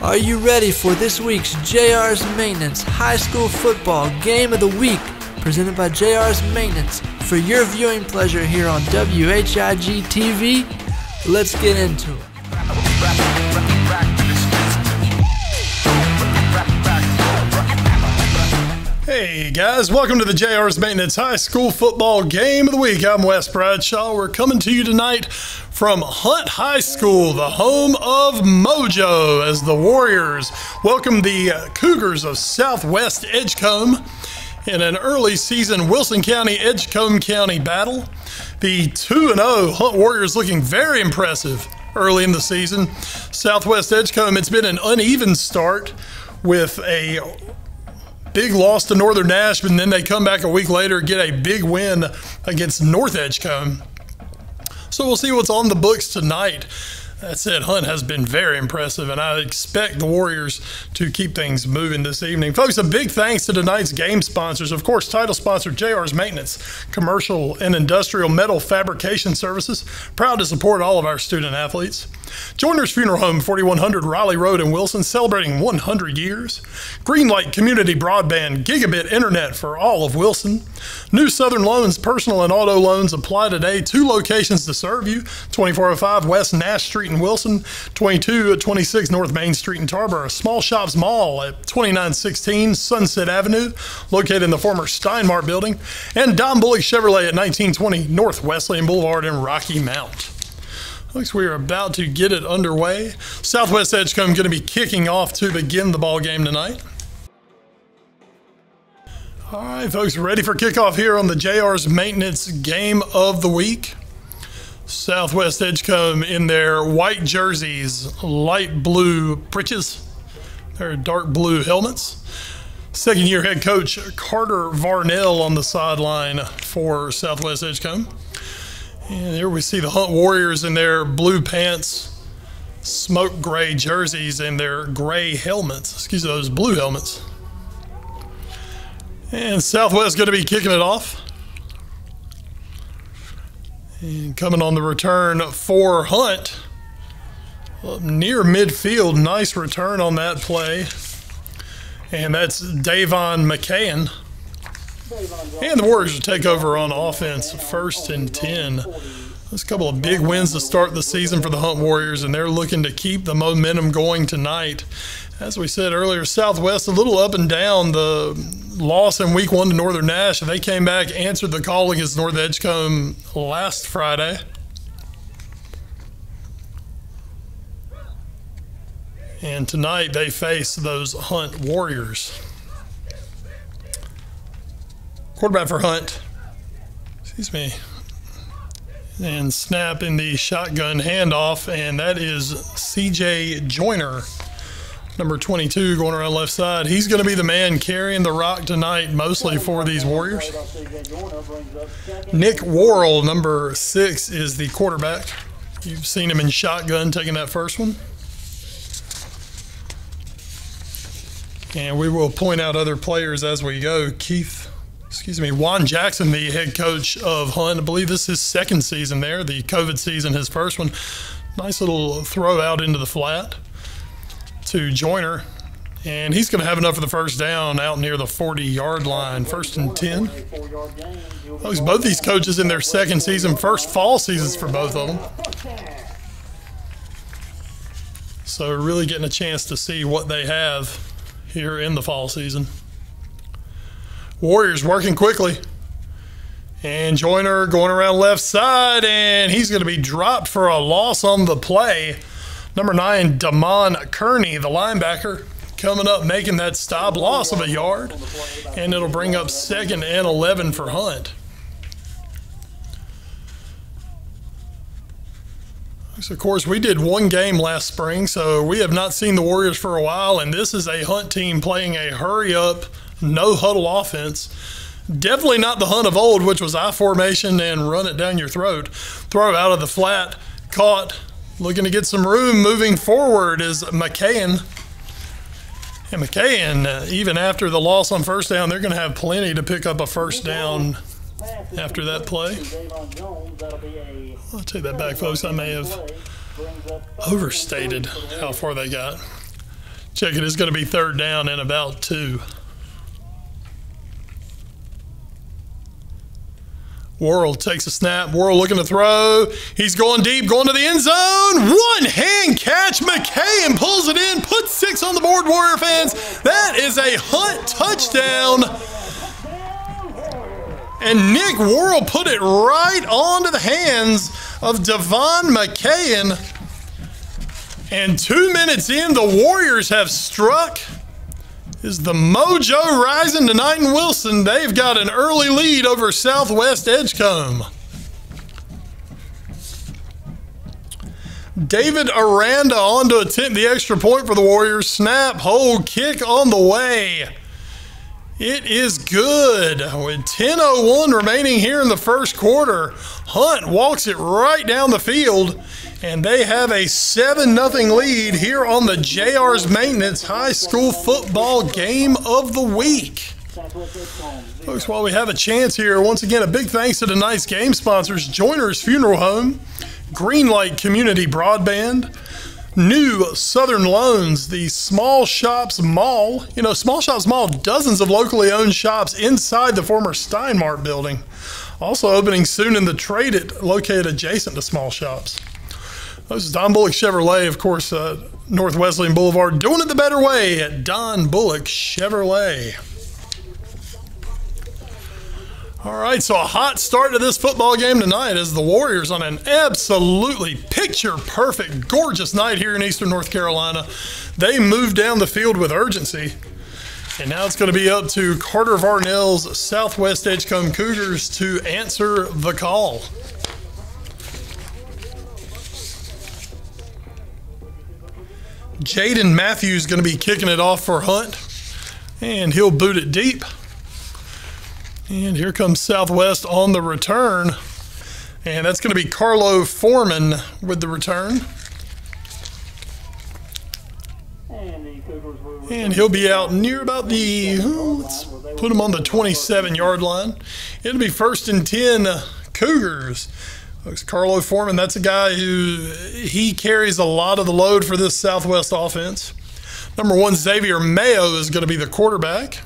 Are you ready for this week's JR's Maintenance High School Football Game of the Week, presented by JR's Maintenance for your viewing pleasure here on WHIG TV? Let's get into it. Hey guys, welcome to the JR's Maintenance High School Football Game of the Week. I'm Wes Bradshaw. We're coming to you tonight from Hunt High School, the home of Mojo, as the Warriors welcome the Cougars of Southwest Edgecombe in an early season Wilson County Edgecombe County battle. The 2-0 Hunt Warriors looking very impressive early in the season. Southwest Edgecombe, it's been an uneven start with a big loss to Northern Nash, and then they come back a week later, get a big win against North Edgecombe. So we'll see what's on the books tonight. That said, Hunt has been very impressive, and I expect the Warriors to keep things moving this evening. Folks, a big thanks to tonight's game sponsors. Of course, title sponsor JR's Maintenance, Commercial and Industrial Metal Fabrication Services, proud to support all of our student athletes. Joiner's Funeral Home, 4100 Raleigh Road in Wilson, celebrating 100 years. Greenlight Community Broadband, gigabit internet for all of Wilson. New Southern Loans, personal and auto loans apply today. 2 locations to serve you, 2405 West Nash Street in Wilson, 2226 North Main Street in Tarboro. Small Shops Mall at 2916 Sunset Avenue, located in the former Steinmart building. And Don Bullock Chevrolet at 1920 North Wesleyan Boulevard in Rocky Mount. Looks we are about to get it underway. Southwest Edgecombe going to be kicking off to begin the ball game tonight. All right, folks, ready for kickoff here on the JR's Maintenance Game of the Week. Southwest Edgecombe in their white jerseys, light blue breeches, their dark blue helmets. Second-year head coach Carter Varnell on the sideline for Southwest Edgecombe. And here we see the Hunt Warriors in their blue pants, smoke gray jerseys, and their gray helmets. Excuse me, those blue helmets. And Southwest going to be kicking it off. And coming on the return for Hunt, up near midfield, nice return on that play. And that's Davon McCann. And the Warriors will take over on offense, 1st and 10. There's a couple of big wins to start the season for the Hunt Warriors, and they're looking to keep the momentum going tonight. As we said earlier, Southwest a little up and down. The loss in week 1 to Northern Nash, and they came back, answered the call against North Edgecombe last Friday. And tonight they face those Hunt Warriors. Quarterback for Hunt, excuse me, and snap in the shotgun handoff, and that is CJ Joyner, number 22, going around left side. He's going to be the man carrying the rock tonight, mostly for these Warriors. Nick Worrell, number 6, is the quarterback. You've seen him in shotgun taking that first one. And we will point out other players as we go. Juan Jackson, the head coach of Hunt. I believe this is his 2nd season there. The COVID season, his 1st one. Nice little throw out into the flat to Joyner. And he's going to have enough for the first down out near the 40-yard line. 1st and 10. Both these coaches in their 2nd season, first fall seasons for both of them. So really getting a chance to see what they have here in the fall season. Warriors working quickly. And Joyner going around left side, and he's going to be dropped for a loss on the play. Number 9, Damon Kearney, the linebacker, coming up making that stop, loss of a yard. And it'll bring up 2nd and 11 for Hunt. So, of course, we did one game last spring, so we have not seen the Warriors for a while, and this is a Hunt team playing a hurry-up, no-huddle offense. Definitely not the Hunt of old, which was I formation and run it down your throat. Throw out of the flat, caught, looking to get some room. Moving forward is McCann. And McCann, even after the loss on first down, they're going to have plenty to pick up a first down after that play. I'll take that back, folks. I may have overstated how far they got. check it, is going to be 3rd down and about 2. Worrell takes a snap. Worrell looking to throw. He's going deep, going to the end zone. One-hand catch. McKayen pulls it in, puts 6 on the board, Warrior fans. That is a Hunt touchdown. And Nick Worrell put it right onto the hands of Devon McKayen. And 2 minutes in, the Warriors have struck. Is the mojo rising tonight in Wilson? They've got an early lead over Southwest Edgecombe. David Aranda on to attempt the extra point for the Warriors. Snap, hold, kick on the way. It is good. With 10:01 remaining here in the first quarter, Hunt walks it right down the field, and they have a 7-0 lead here on the JR's Maintenance High School Football Game of the Week. Folks, while we have a chance here, once again, a big thanks to tonight's game sponsors: Joiner's Funeral Home, Greenlight Community Broadband, New Southern Loans, the Small Shops Mall. You know, Small Shops Mall, dozens of locally owned shops inside the former Steinmart building. Also opening soon in the Trade It, located adjacent to Small Shops. This is Don Bullock Chevrolet, of course, North Wesleyan Boulevard, doing it the better way at Don Bullock Chevrolet. All right, so a hot start to this football game tonight as the Warriors on an absolutely picture-perfect, gorgeous night here in Eastern North Carolina. They move down the field with urgency. And now it's going to be up to Carter Varnell's Southwest Edgecombe Cougars to answer the call. Jaden Matthews is going to be kicking it off for Hunt, and he'll boot it deep. And here comes Southwest on the return, and that's going to be Carlo Foreman with the return. And he'll be out near about the, let's put him on the 27-yard line. It'll be 1st and 10 Cougars. Carlo Foreman, that's a guy he carries a lot of the load for this Southwest offense. Number 1, Xavier Mayo is going to be the quarterback.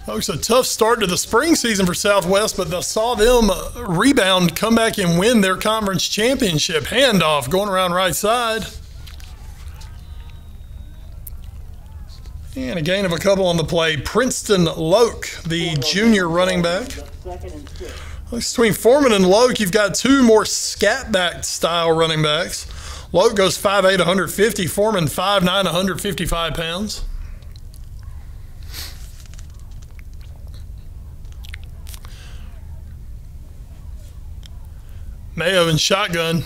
Folks, a tough start to the spring season for Southwest, but they saw them rebound, come back and win their conference championship. Handoff going around right side. And a gain of a couple on the play. Princeton Loke, the junior running back. Between Foreman and Loke, you've got 2 more scat-back style running backs. Loke goes 5'8", 150. Foreman 5'9", 155 pounds. Mayo in shotgun.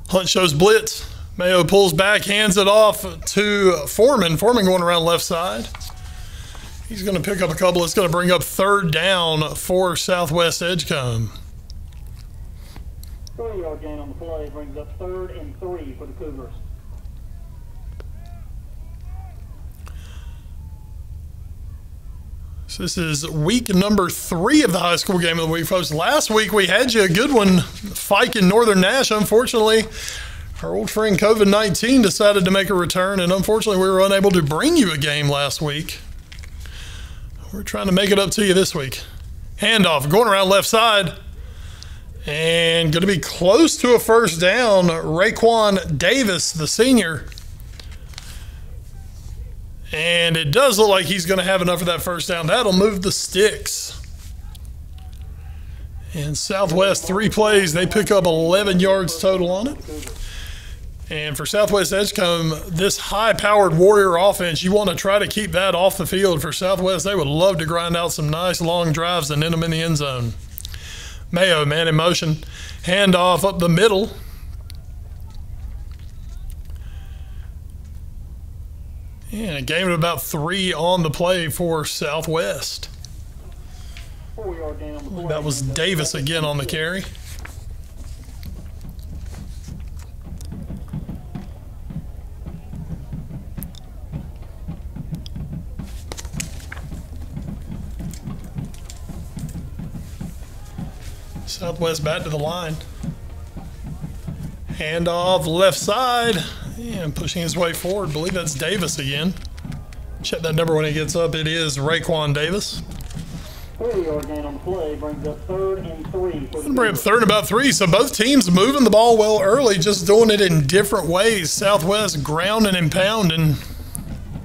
Hunt shows blitz. Mayo pulls back, hands it off to Foreman. Foreman going around left side. He's going to pick up a couple. It's going to bring up 3rd down for Southwest Edgecombe. 30-yard gain on the play brings up 3rd and 3 for the Cougars. So this is week number 3 of the high school game of the week, folks. Last week we had you a good one, Fike in Northern Nash. Unfortunately, our old friend COVID-19 decided to make a return, and unfortunately we were unable to bring you a game last week. We're trying to make it up to you this week. Handoff, going around left side, and going to be close to a 1st down. Raekwon Davis, the senior. And it does look like he's going to have enough of that 1st down. That'll move the sticks. And Southwest, 3 plays, they pick up 11 yards total on it. And for Southwest Edgecombe, this high-powered Warrior offense, you want to try to keep that off the field. For Southwest, they would love to grind out some nice long drives and end them in the end zone. Mayo, man in motion. Handoff up the middle. And a gain of about 3 on the play for Southwest. 4-yard gain on the play. That was Davis again on the carry. Southwest back to the line. Handoff left side. And pushing his way forward. I believe that's Davis again. Check that number when he gets up. It is Raekwon Davis. 3-yard gain on the play brings up 3rd and 3. Bring up 3rd and about 3. So both teams moving the ball well early, just doing it in different ways. Southwest grounding and pounding,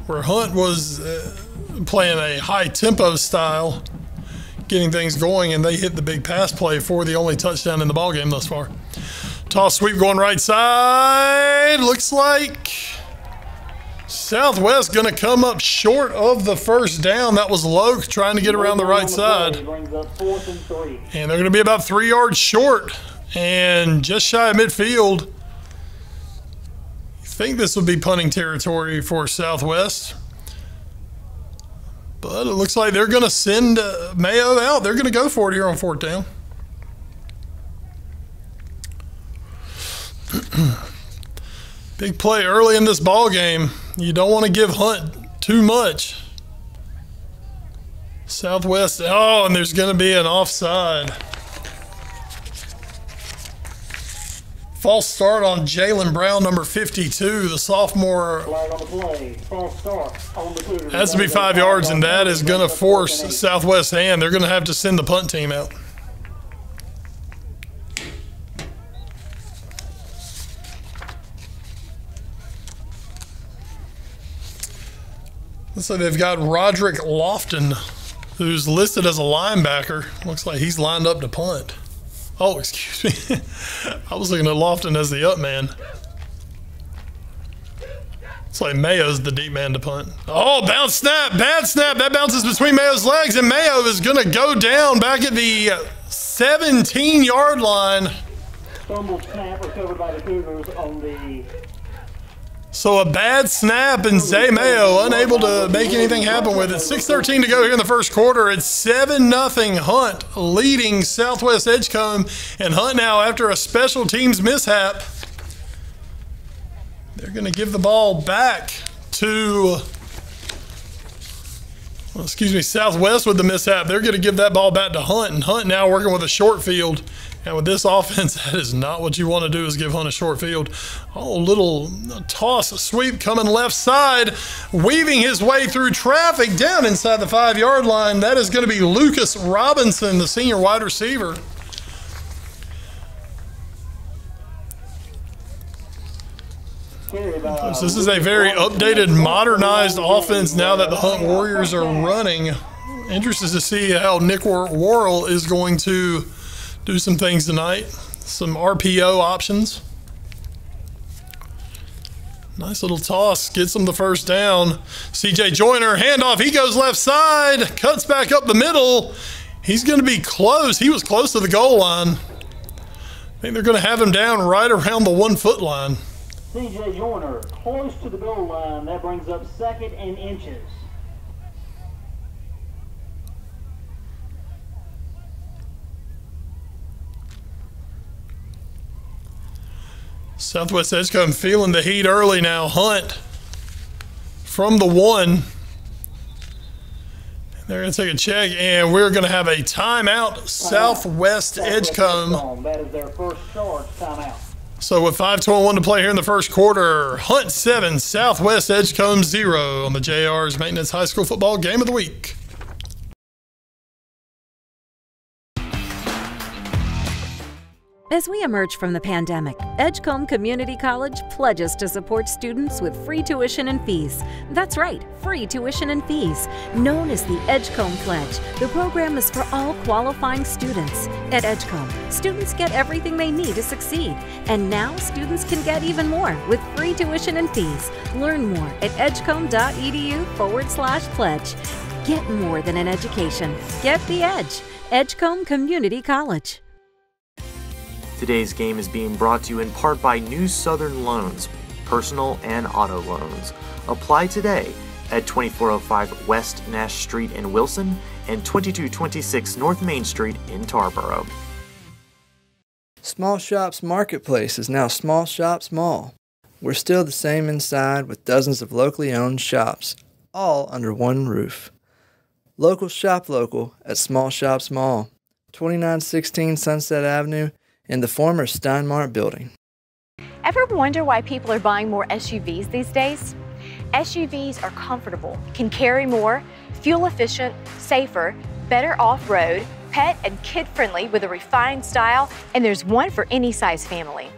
where Hunt was playing a high-tempo style, getting things going, and they hit the big pass play for the only touchdown in the ballgame thus far. Toss sweep going right side. Looks like Southwest going to come up short of the first down. That was Loke trying to get around the right side. And they're going to be about 3 yards short and just shy of midfield. You think this would be punting territory for Southwest. But it looks like they're going to send Mayo out. They're going to go for it here on 4th down. Big play early in this ball game. You don't want to give Hunt too much. Southwest, oh, and there's going to be an offside. False start on Jalen Brown, number 52, the sophomore. Flag on the play. False start on the Cougars. Has to be 5 yards, and that is going to force Southwest's hand. They're going to have to send the punt team out. Looks like they've got Roderick Lofton, who's listed as a linebacker. Looks like he's lined up to punt. Oh, excuse me. I was looking at Lofton as the up man. It's like Mayo's the deep man to punt. Oh, bounce snap, bad snap. That bounces between Mayo's legs, and Mayo is going to go down back at the 17-yard line. Fumble snap recovered by the Cougars on the... So a bad snap, and Zay Mayo unable to make anything happen with it. 6:13 to go here in the first quarter. It's 7-0 Hunt leading Southwest Edgecombe. And Hunt now, after a special teams mishap, they're going to give the ball back to, well, excuse me, Southwest with the mishap. They're going to give that ball back to Hunt. And Hunt now working with a short field. And with this offense, that is not what you want to do, is give Hunt a short field. Oh, little toss, sweep coming left side, weaving his way through traffic down inside the 5-yard line. That is going to be Lucas Robinson, the senior wide receiver. This is a very updated, modernized offense now that the Hunt Warriors are running. Interested to see how Nick Worrell is going to do some things tonight. Some RPO options. Nice little toss. Gets them the first down. CJ Joyner, handoff. He goes left side. Cuts back up the middle. He's going to be close. He was close to the goal line. I think they're going to have him down right around the 1-foot line. CJ Joyner close to the goal line. That brings up 2nd and inches. Southwest Edgecombe feeling the heat early now. Hunt from the 1. They're going to take a check, and we're going to have a timeout. Southwest Edgecombe. That is their first charge timeout. So with 5:21 to play here in the first quarter, Hunt 7, Southwest Edgecombe 0 on the JR's Maintenance High School Football Game of the Week. As we emerge from the pandemic, Edgecombe Community College pledges to support students with free tuition and fees. That's right, free tuition and fees. Known as the Edgecombe Pledge, the program is for all qualifying students. At Edgecombe, students get everything they need to succeed. And now students can get even more with free tuition and fees. Learn more at edgecombe.edu/pledge. Get more than an education. Get the edge. Edgecombe Community College. Today's game is being brought to you in part by New Southern Loans, personal and auto loans. Apply today at 2405 West Nash Street in Wilson and 2226 North Main Street in Tarboro. Small Shops Marketplace is now Small Shops Mall. We're still the same inside with dozens of locally owned shops, all under one roof. Local shop local at Small Shops Mall, 2916 Sunset Avenue, in the former Steinmart building. Ever wonder why people are buying more SUVs these days? SUVs are comfortable, can carry more, fuel efficient, safer, better off-road, pet and kid-friendly with a refined style, and there's one for any size family.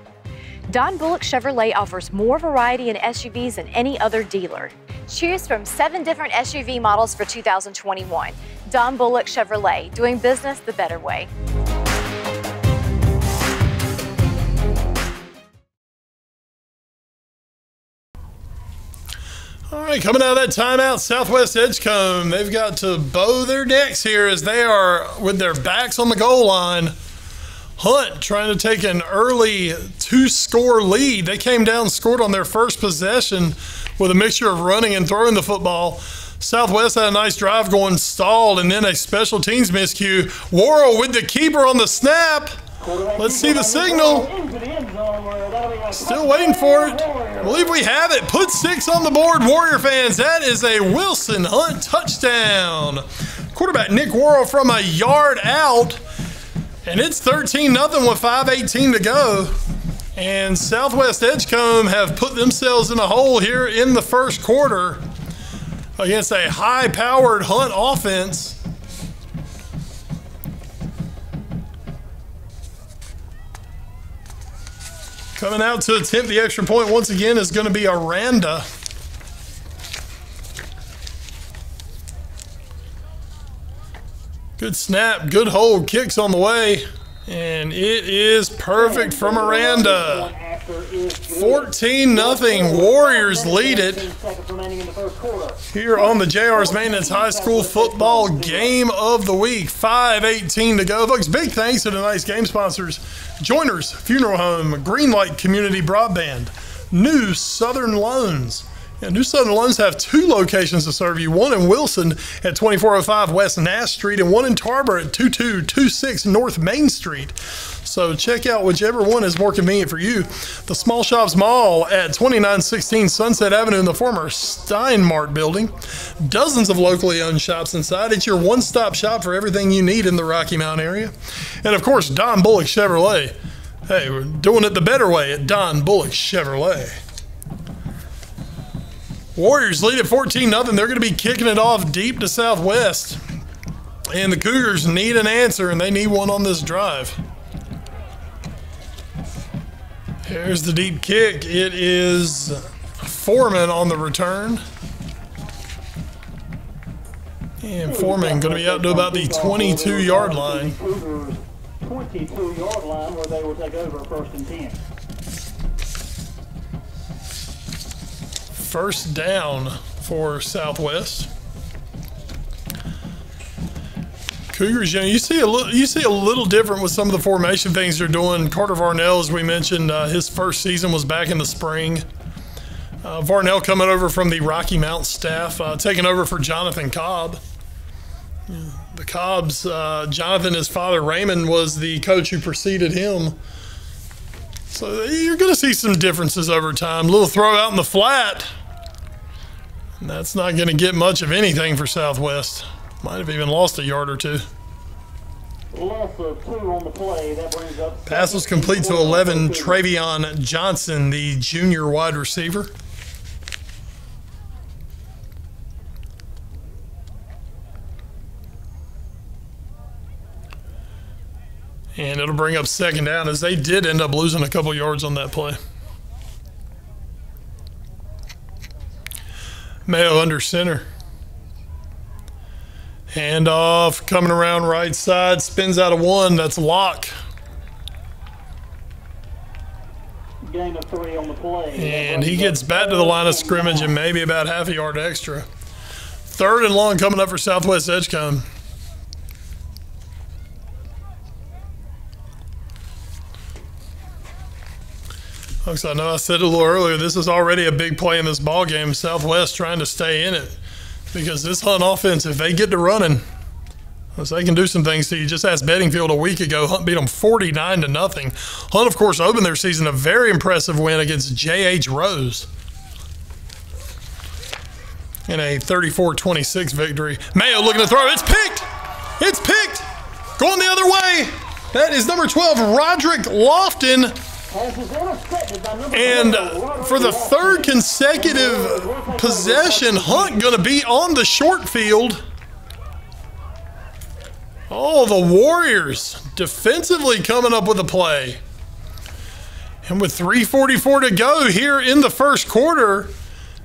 Don Bullock Chevrolet offers more variety in SUVs than any other dealer. Choose from 7 different SUV models for 2021. Don Bullock Chevrolet, doing business the better way. All right, coming out of that timeout, Southwest Edgecombe, they've got to bow their necks here as they are with their backs on the goal line. Hunt trying to take an early 2-score lead. They came down, scored on their first possession with a mixture of running and throwing the football. Southwest had a nice drive going, stalled, and then a special teams miscue. Worrell with the keeper on the snap. Let's see the signal. Still waiting for it. I believe we have it. Put 6 on the board, Warrior fans. That is a Wilson Hunt touchdown. Quarterback Nick Worrell from a yard out. And it's 13-0 with 5:18 to go. And Southwest Edgecombe have put themselves in a hole here in the first quarter against a high-powered Hunt offense. Coming out to attempt the extra point once again is going to be Aranda. Good snap, good hold, kicks on the way, and it is perfect from Aranda. 14-0, Warriors lead it here on the JR's Maintenance High School Football Game of the Week. 5:18 to go. Folks, big thanks to tonight's game sponsors: Joiners Funeral Home, Greenlight Community Broadband, New Southern Loans. And New Southern Loans have 2 locations to serve you, one in Wilson at 2405 West Nash Street and one in Tarboro at 2226 North Main Street. So check out whichever one is more convenient for you. The Small Shops Mall at 2916 Sunset Avenue in the former Steinmart building. Dozens of locally owned shops inside. It's your one-stop shop for everything you need in the Rocky Mountain area. And of course, Don Bullock Chevrolet. Hey, we're doing it the better way at Don Bullock Chevrolet. Warriors lead at 14-0. They're going to be kicking it off deep to Southwest. And the Cougars need an answer, and they need one on this drive. Here's the deep kick. It is Foreman on the return. And Foreman going to be out to about the 22-yard line. 22-yard line where they will take over 1st and 10. First down for Southwest. Cougars, you see a little different with some of the formation things they're doing. Carter Varnell, as we mentioned, his first season was back in the spring. Varnell coming over from the Rocky Mountain staff, taking over for Jonathan Cobb. The Cobbs, Jonathan, his father Raymond, was the coach who preceded him. So you're going to see some differences over time. Little throw out in the flat. And that's not going to get much of anything for Southwest. Might have even lost a yard or 2. Loss of 2 on the play. That brings up pass was complete to 11. Travion Johnson, the junior wide receiver. And it'll bring up 2nd down, as they did end up losing a couple yards on that play. Mayo under center. Handoff coming around right side, spins out of 1. That's Locke. Gain of 3 on the play. And he gets back to the line of scrimmage and maybe about half a yard extra. 3rd and long coming up for Southwest Edgecombe. Folks, I know I said it a little earlier, this is already a big play in this ball game. Southwest trying to stay in it, because this Hunt offense, if they get to running, they can do some things to you. Just asked Bedingfield a week ago. Hunt beat them 49-0. Hunt, of course, opened their season a very impressive win against J.H. Rose in a 34-26 victory. Mayo looking to throw. It's picked. It's picked. Going the other way. That is number 12, Roderick Lofton. And for the third consecutive possession, Hunt going to be on the short field. Oh, the Warriors defensively coming up with a play. And with 3:44 to go here in the first quarter,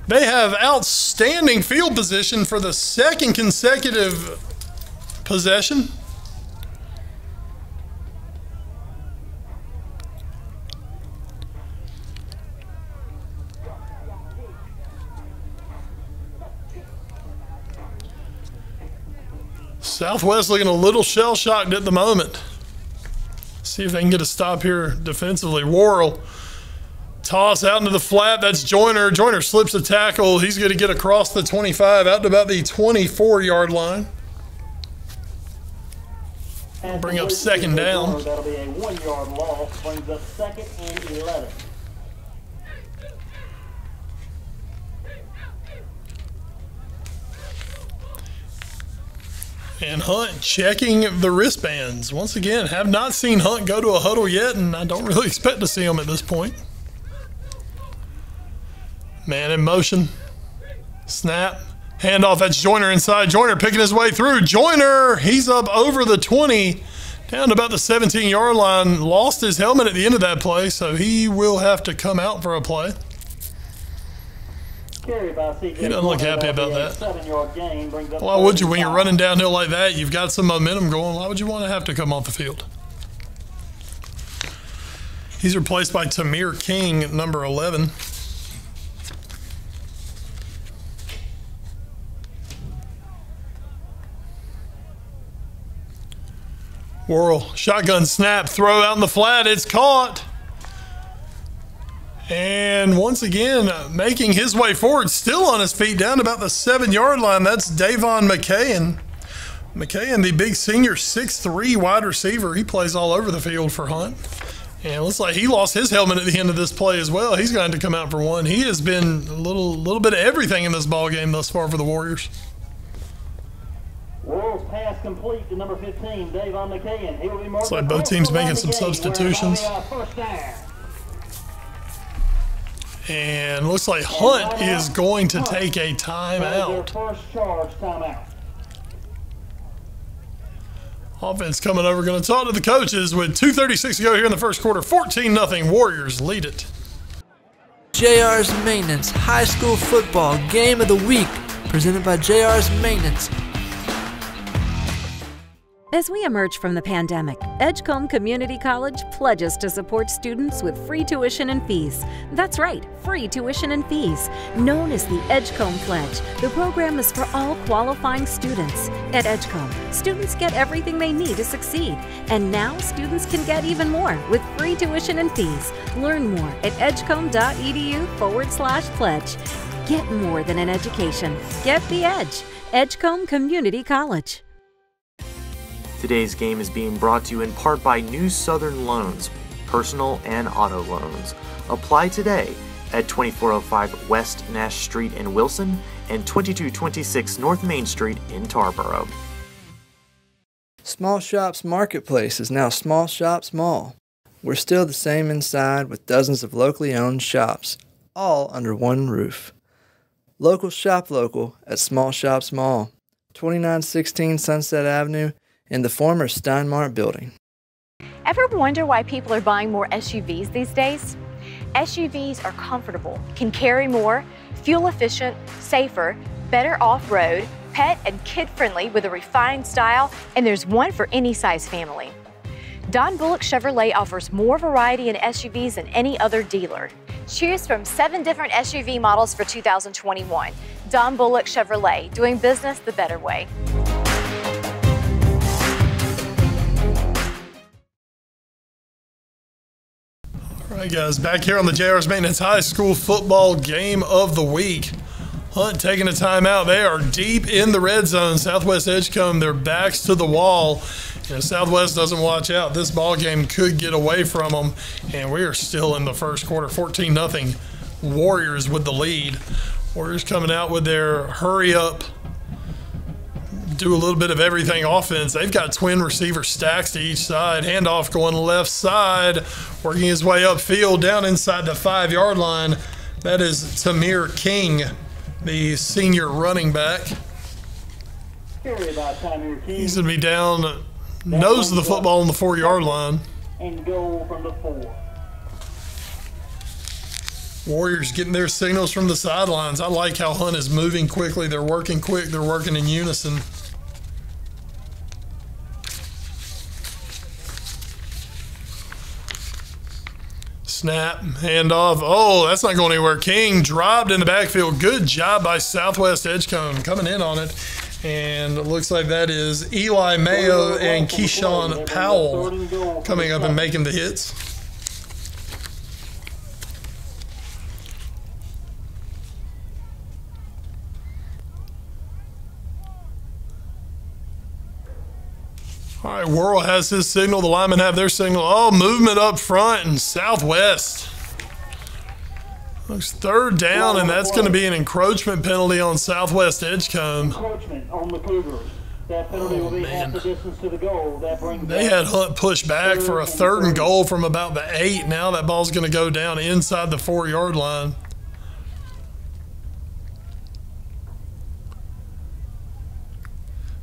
they have outstanding field position for the second consecutive possession. Southwest looking a little shell-shocked at the moment. See if they can get a stop here defensively. Worrell, toss out into the flat. That's Joyner. Joyner slips a tackle. He's going to get across the 25 out to about the 24-yard line. We'll bring up second down. That'll be a 1-yard loss. Brings up 2nd and 11. And Hunt checking the wristbands. Once again, have not seen Hunt go to a huddle yet, and I don't really expect to see him at this point. Man in motion. Snap. Handoff, that's Joyner inside. Joyner picking his way through. Joyner, he's up over the 20, down to about the 17-yard line. Lost his helmet at the end of that play, so he will have to come out for a play. He doesn't look happy about that. Why would you? When you're running downhill like that, you've got some momentum going. Why would you want to have to come off the field? He's replaced by Tamir King, number 11. Worrell, shotgun snap, throw out in the flat. It's caught. And once again, making his way forward, still on his feet, down about the 7-yard line. That's Davon McKayen. McKayen, the big senior 6'3" wide receiver. He plays all over the field for Hunt. And it looks like he lost his helmet at the end of this play as well. He's going to come out for one. He has been a little bit of everything in this ball game thus far for the Warriors. World's pass complete to number 15, Davon McKayen. He will be looks like both teams making some substitutions. And looks like Hunt is going to take a timeout. First charge timeout. Offense coming over, going to talk to the coaches with 2:36 to go here in the first quarter. 14-0, Warriors lead it. JR's Maintenance High School Football Game of the Week, presented by JR's Maintenance. As we emerge from the pandemic, Edgecombe Community College pledges to support students with free tuition and fees. That's right, free tuition and fees. Known as the Edgecombe Pledge, the program is for all qualifying students. At Edgecombe, students get everything they need to succeed. And now students can get even more with free tuition and fees. Learn more at edgecombe.edu/pledge. Get more than an education. Get the edge. Edgecombe Community College. Today's game is being brought to you in part by New Southern Loans, personal and auto loans. Apply today at 2405 West Nash Street in Wilson and 2226 North Main Street in Tarboro. Small Shops Marketplace is now Small Shops Mall. We're still the same inside with dozens of locally owned shops, all under one roof. Local shop local at Small Shops Mall, 2916 Sunset Avenue, in the former Steinmart building. Ever wonder why people are buying more SUVs these days? SUVs are comfortable, can carry more, fuel efficient, safer, better off-road, pet and kid-friendly with a refined style, and there's one for any size family. Don Bullock Chevrolet offers more variety in SUVs than any other dealer. Choose from 7 different SUV models for 2021. Don Bullock Chevrolet, doing business the better way. All right, guys, back here on the JR's Maintenance High School Football Game of the Week. Hunt taking a timeout. They are deep in the red zone. Southwest Edgecombe, their backs to the wall. If Southwest doesn't watch out, this ball game could get away from them. And we are still in the first quarter, 14-0. Warriors with the lead. Warriors coming out with their hurry-up do a little bit of everything offense. They've got twin receiver stacks to each side. Handoff going left side, working his way upfield down inside the 5-yard line. That is Tamir King, the senior running back. He's going to be down nose of the football on the 4-yard line. And goal from the 4. Warriors getting their signals from the sidelines. I like how Hunt is moving quickly. They're working quick. They're working in unison. Snap, handoff. Oh, that's not going anywhere. King dropped in the backfield. Good job by Southwest Edgecombe coming in on it. And it looks like that is Eli Mayo and Keyshawn Powell coming up and making the hits. All right, Worrell has his signal. The linemen have their signal. Oh, movement up front and Southwest. Looks 3rd down, and that's going to be an encroachment penalty on Southwest Edgecombe. Encroachment on the Cougars. That penalty will be half the distance to the goal. That brings they had Hunt push back for a 3rd and goal from about the 8. Now that ball's going to go down inside the 4-yard line.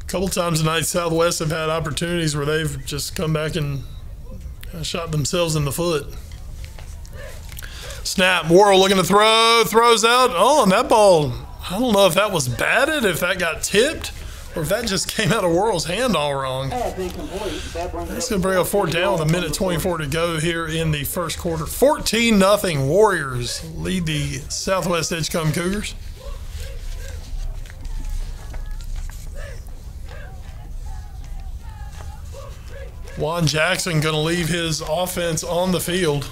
A couple times tonight, Southwest have had opportunities where they've just come back and shot themselves in the foot. Snap, Worrell looking to throw, throws out. Oh, and that ball, I don't know if that was batted, if that got tipped, or if that just came out of Worrell's hand all wrong. That's going to bring up 4th down with 1:24 to go here in the first quarter. 14-0 Warriors lead the Southwest Edgecombe Cougars. Juan Jackson going to leave his offense on the field.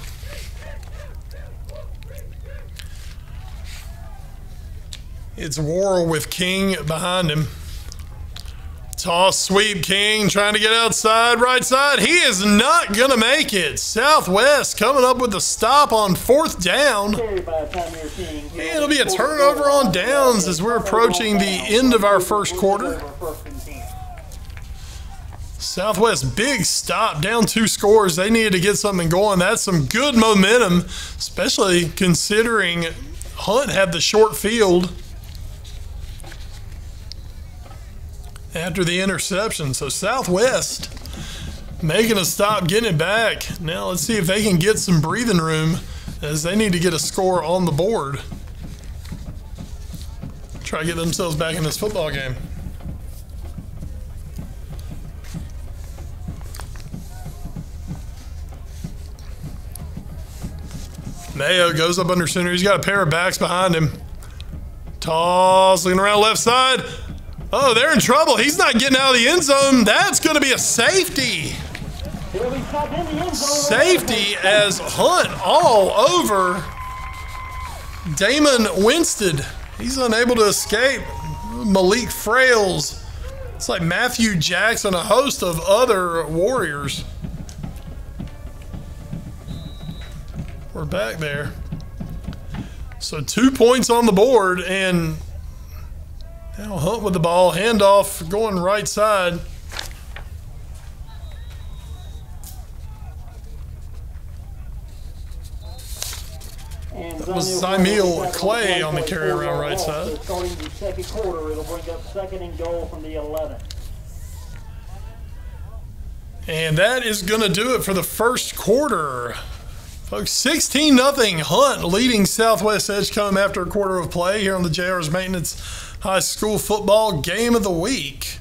It's Worrell with King behind him. Toss, sweep, King trying to get outside, right side. He is not going to make it. Southwest coming up with a stop on 4th down. And it'll be a turnover on downs as we're approaching the end of our first quarter. Southwest, big stop, down 2 scores. They needed to get something going. That's some good momentum, especially considering Hunt had the short field after the interception. So Southwest making a stop, getting it back. Now let's see if they can get some breathing room as they need to get a score on the board. Try to get themselves back in this football game. Mayo goes up under center. He's got a pair of backs behind him. Toss, looking around left side. Oh, they're in trouble. He's not getting out of the end zone. That's going to be a safety. Safety as Hunt all over Damon Winstead. He's unable to escape. Malik Frails. It's like Matthew Jackson, a host of other Warriors. We're back there. So 2 points on the board, and now Hunt with the ball. Handoff going right side. That was Zymeel Clay on the carry around right side. Starting the second quarter, it'll bring up 2nd and goal from the 11. And that is going to do it for the first quarter. Folks, 16-0 Hunt leading Southwest Edgecombe after a quarter of play here on the JR's Maintenance High School Football Game of the Week.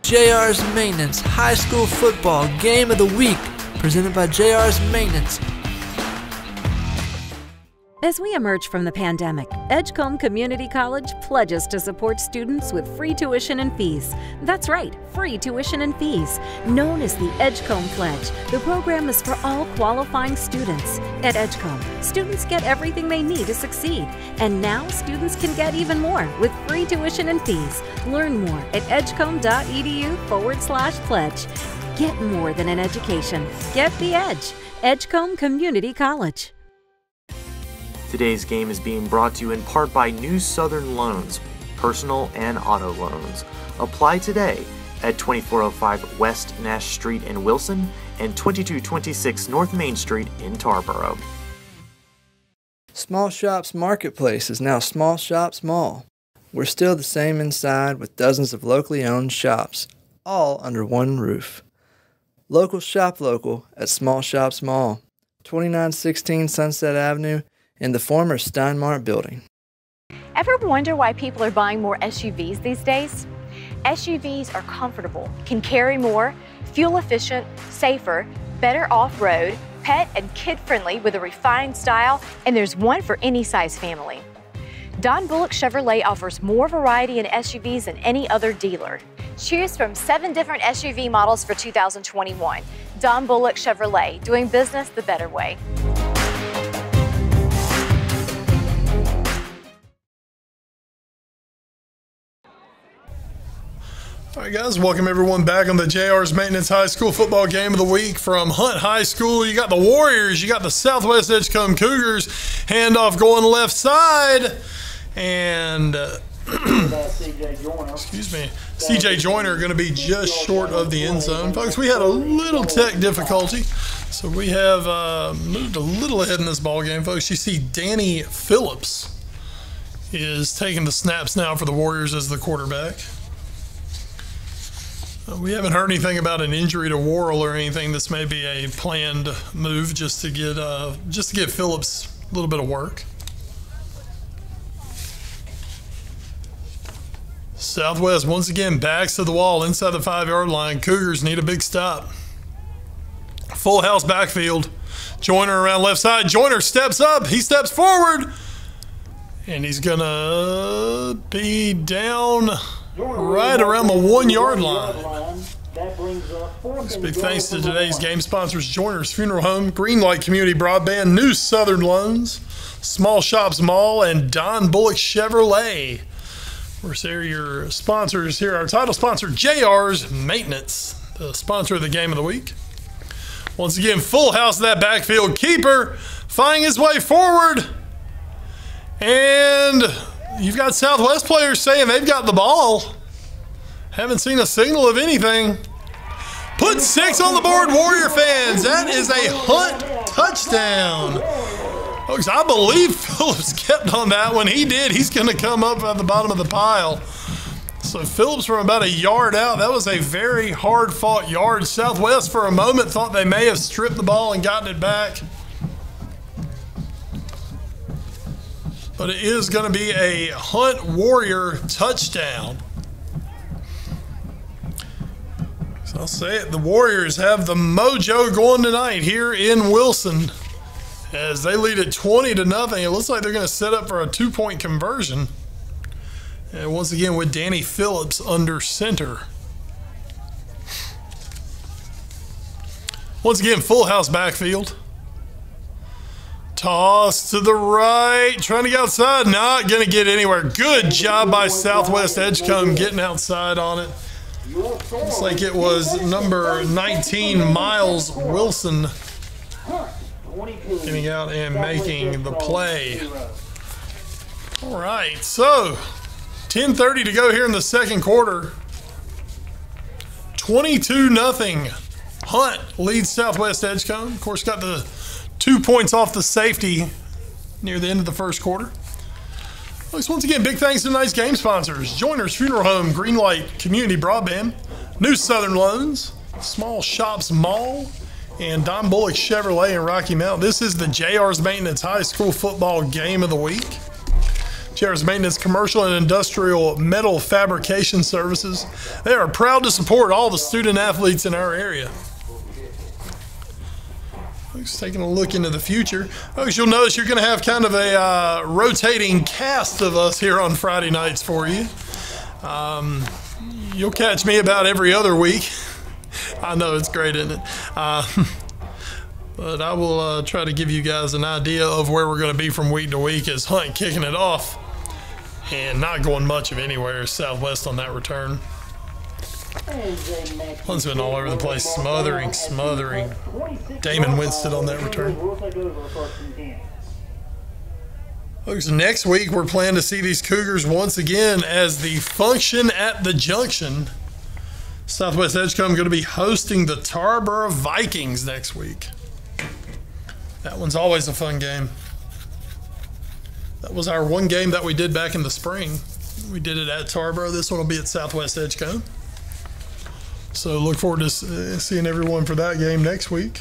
JR's Maintenance High School Football Game of the Week, presented by JR's Maintenance. As we emerge from the pandemic, Edgecombe Community College pledges to support students with free tuition and fees. That's right, free tuition and fees. Known as the Edgecombe Pledge, the program is for all qualifying students. At Edgecombe, students get everything they need to succeed. And now students can get even more with free tuition and fees. Learn more at edgecombe.edu/pledge. Get more than an education. Get the edge. Edgecombe Community College. Today's game is being brought to you in part by New Southern Loans, personal and auto loans. Apply today at 2405 West Nash Street in Wilson and 2226 North Main Street in Tarboro. Small Shops Marketplace is now Small Shops Mall. We're still the same inside with dozens of locally owned shops, all under one roof. Local shop local at Small Shops Mall, 2916 Sunset Avenue, in the former Steinmart building. Ever wonder why people are buying more SUVs these days? SUVs are comfortable, can carry more, fuel efficient, safer, better off-road, pet and kid-friendly with a refined style, and there's one for any size family. Don Bullock Chevrolet offers more variety in SUVs than any other dealer. Choose from 7 different SUV models for 2021. Don Bullock Chevrolet, doing business the better way. All right, guys, welcome everyone back on the JR's Maintenance High School Football Game of the Week from Hunt High School. You got the Warriors, you got the Southwest Edgecombe Cougars. Handoff going left side. And, excuse me, CJ Joyner going to be just short of the end zone. Folks, we had a little tech difficulty, so we have moved a little ahead in this ball game. Folks, you see Danny Phillips is taking the snaps now for the Warriors as the quarterback. We haven't heard anything about an injury to Worrell or anything. This may be a planned move just to get Phillips a little bit of work. Southwest once again backs to the wall inside the 5-yard line. Cougars need a big stop. Full house backfield. Joyner around left side. Joyner steps up. He steps forward. And he's going to be down right around the 1-yard line. Big thanks to today's game sponsors: Joyner's Funeral Home, Greenlight Community Broadband, New Southern Loans, Small Shops Mall, and Don Bullock Chevrolet. We're your sponsors here. Our title sponsor, JR's Maintenance, the sponsor of the game of the week. Once again, full house of that backfield. Keeper finding his way forward. And you've got Southwest players saying they've got the ball. Haven't seen a signal of anything. Put 6 on the board, Warrior fans. That is a Hunt touchdown. Folks, I believe Phillips kept on that one. He did. He's going to come up at the bottom of the pile. So Phillips from about a yard out. That was a very hard-fought yard. Southwest for a moment thought they may have stripped the ball and gotten it back. But it is going to be a Hunt Warrior touchdown. So I'll say it, the Warriors have the mojo going tonight here in Wilson as they lead at 20-0. It looks like they're going to set up for a 2-point conversion. And once again with Danny Phillips under center. Once again, full house backfield. Toss to the right, trying to get outside, not going to get anywhere. Good job by Southwest Edgecombe getting outside on it. Looks like it was number 19, Miles Wilson, getting out and making the play. All right, so 10:30 to go here in the second quarter. 22-0. Hunt leads Southwest Edgecombe. Of course, got the 2 points off the safety near the end of the first quarter. Once again, big thanks to tonight's game sponsors: Joyner's Funeral Home, Greenlight Community Broadband, New Southern Loans, Small Shops Mall, and Don Bullock Chevrolet in Rocky Mount. This is the JR's Maintenance High School Football Game of the Week. JR's Maintenance Commercial and Industrial Metal Fabrication Services. They are proud to support all the student athletes in our area. Folks, taking a look into the future. Folks, you'll notice you're going to have kind of a rotating cast of us here on Friday nights for you. You'll catch me about every other week. I know, it's great, isn't it? But I will try to give you guys an idea of where we're going to be from week to week as Hunt kicking it off and not going much of anywhere Southwest on that return. Hunt's been all over the place, smothering. Damon Winston on that return. Folks, next week we're planning to see these Cougars once again as the function at the Junction. Southwest Edgecombe going to be hosting the Tarboro Vikings next week. That one's always a fun game. That was our one game that we did back in the spring. We did it at Tarboro. This one will be at Southwest Edgecombe. So look forward to seeing everyone for that game next week.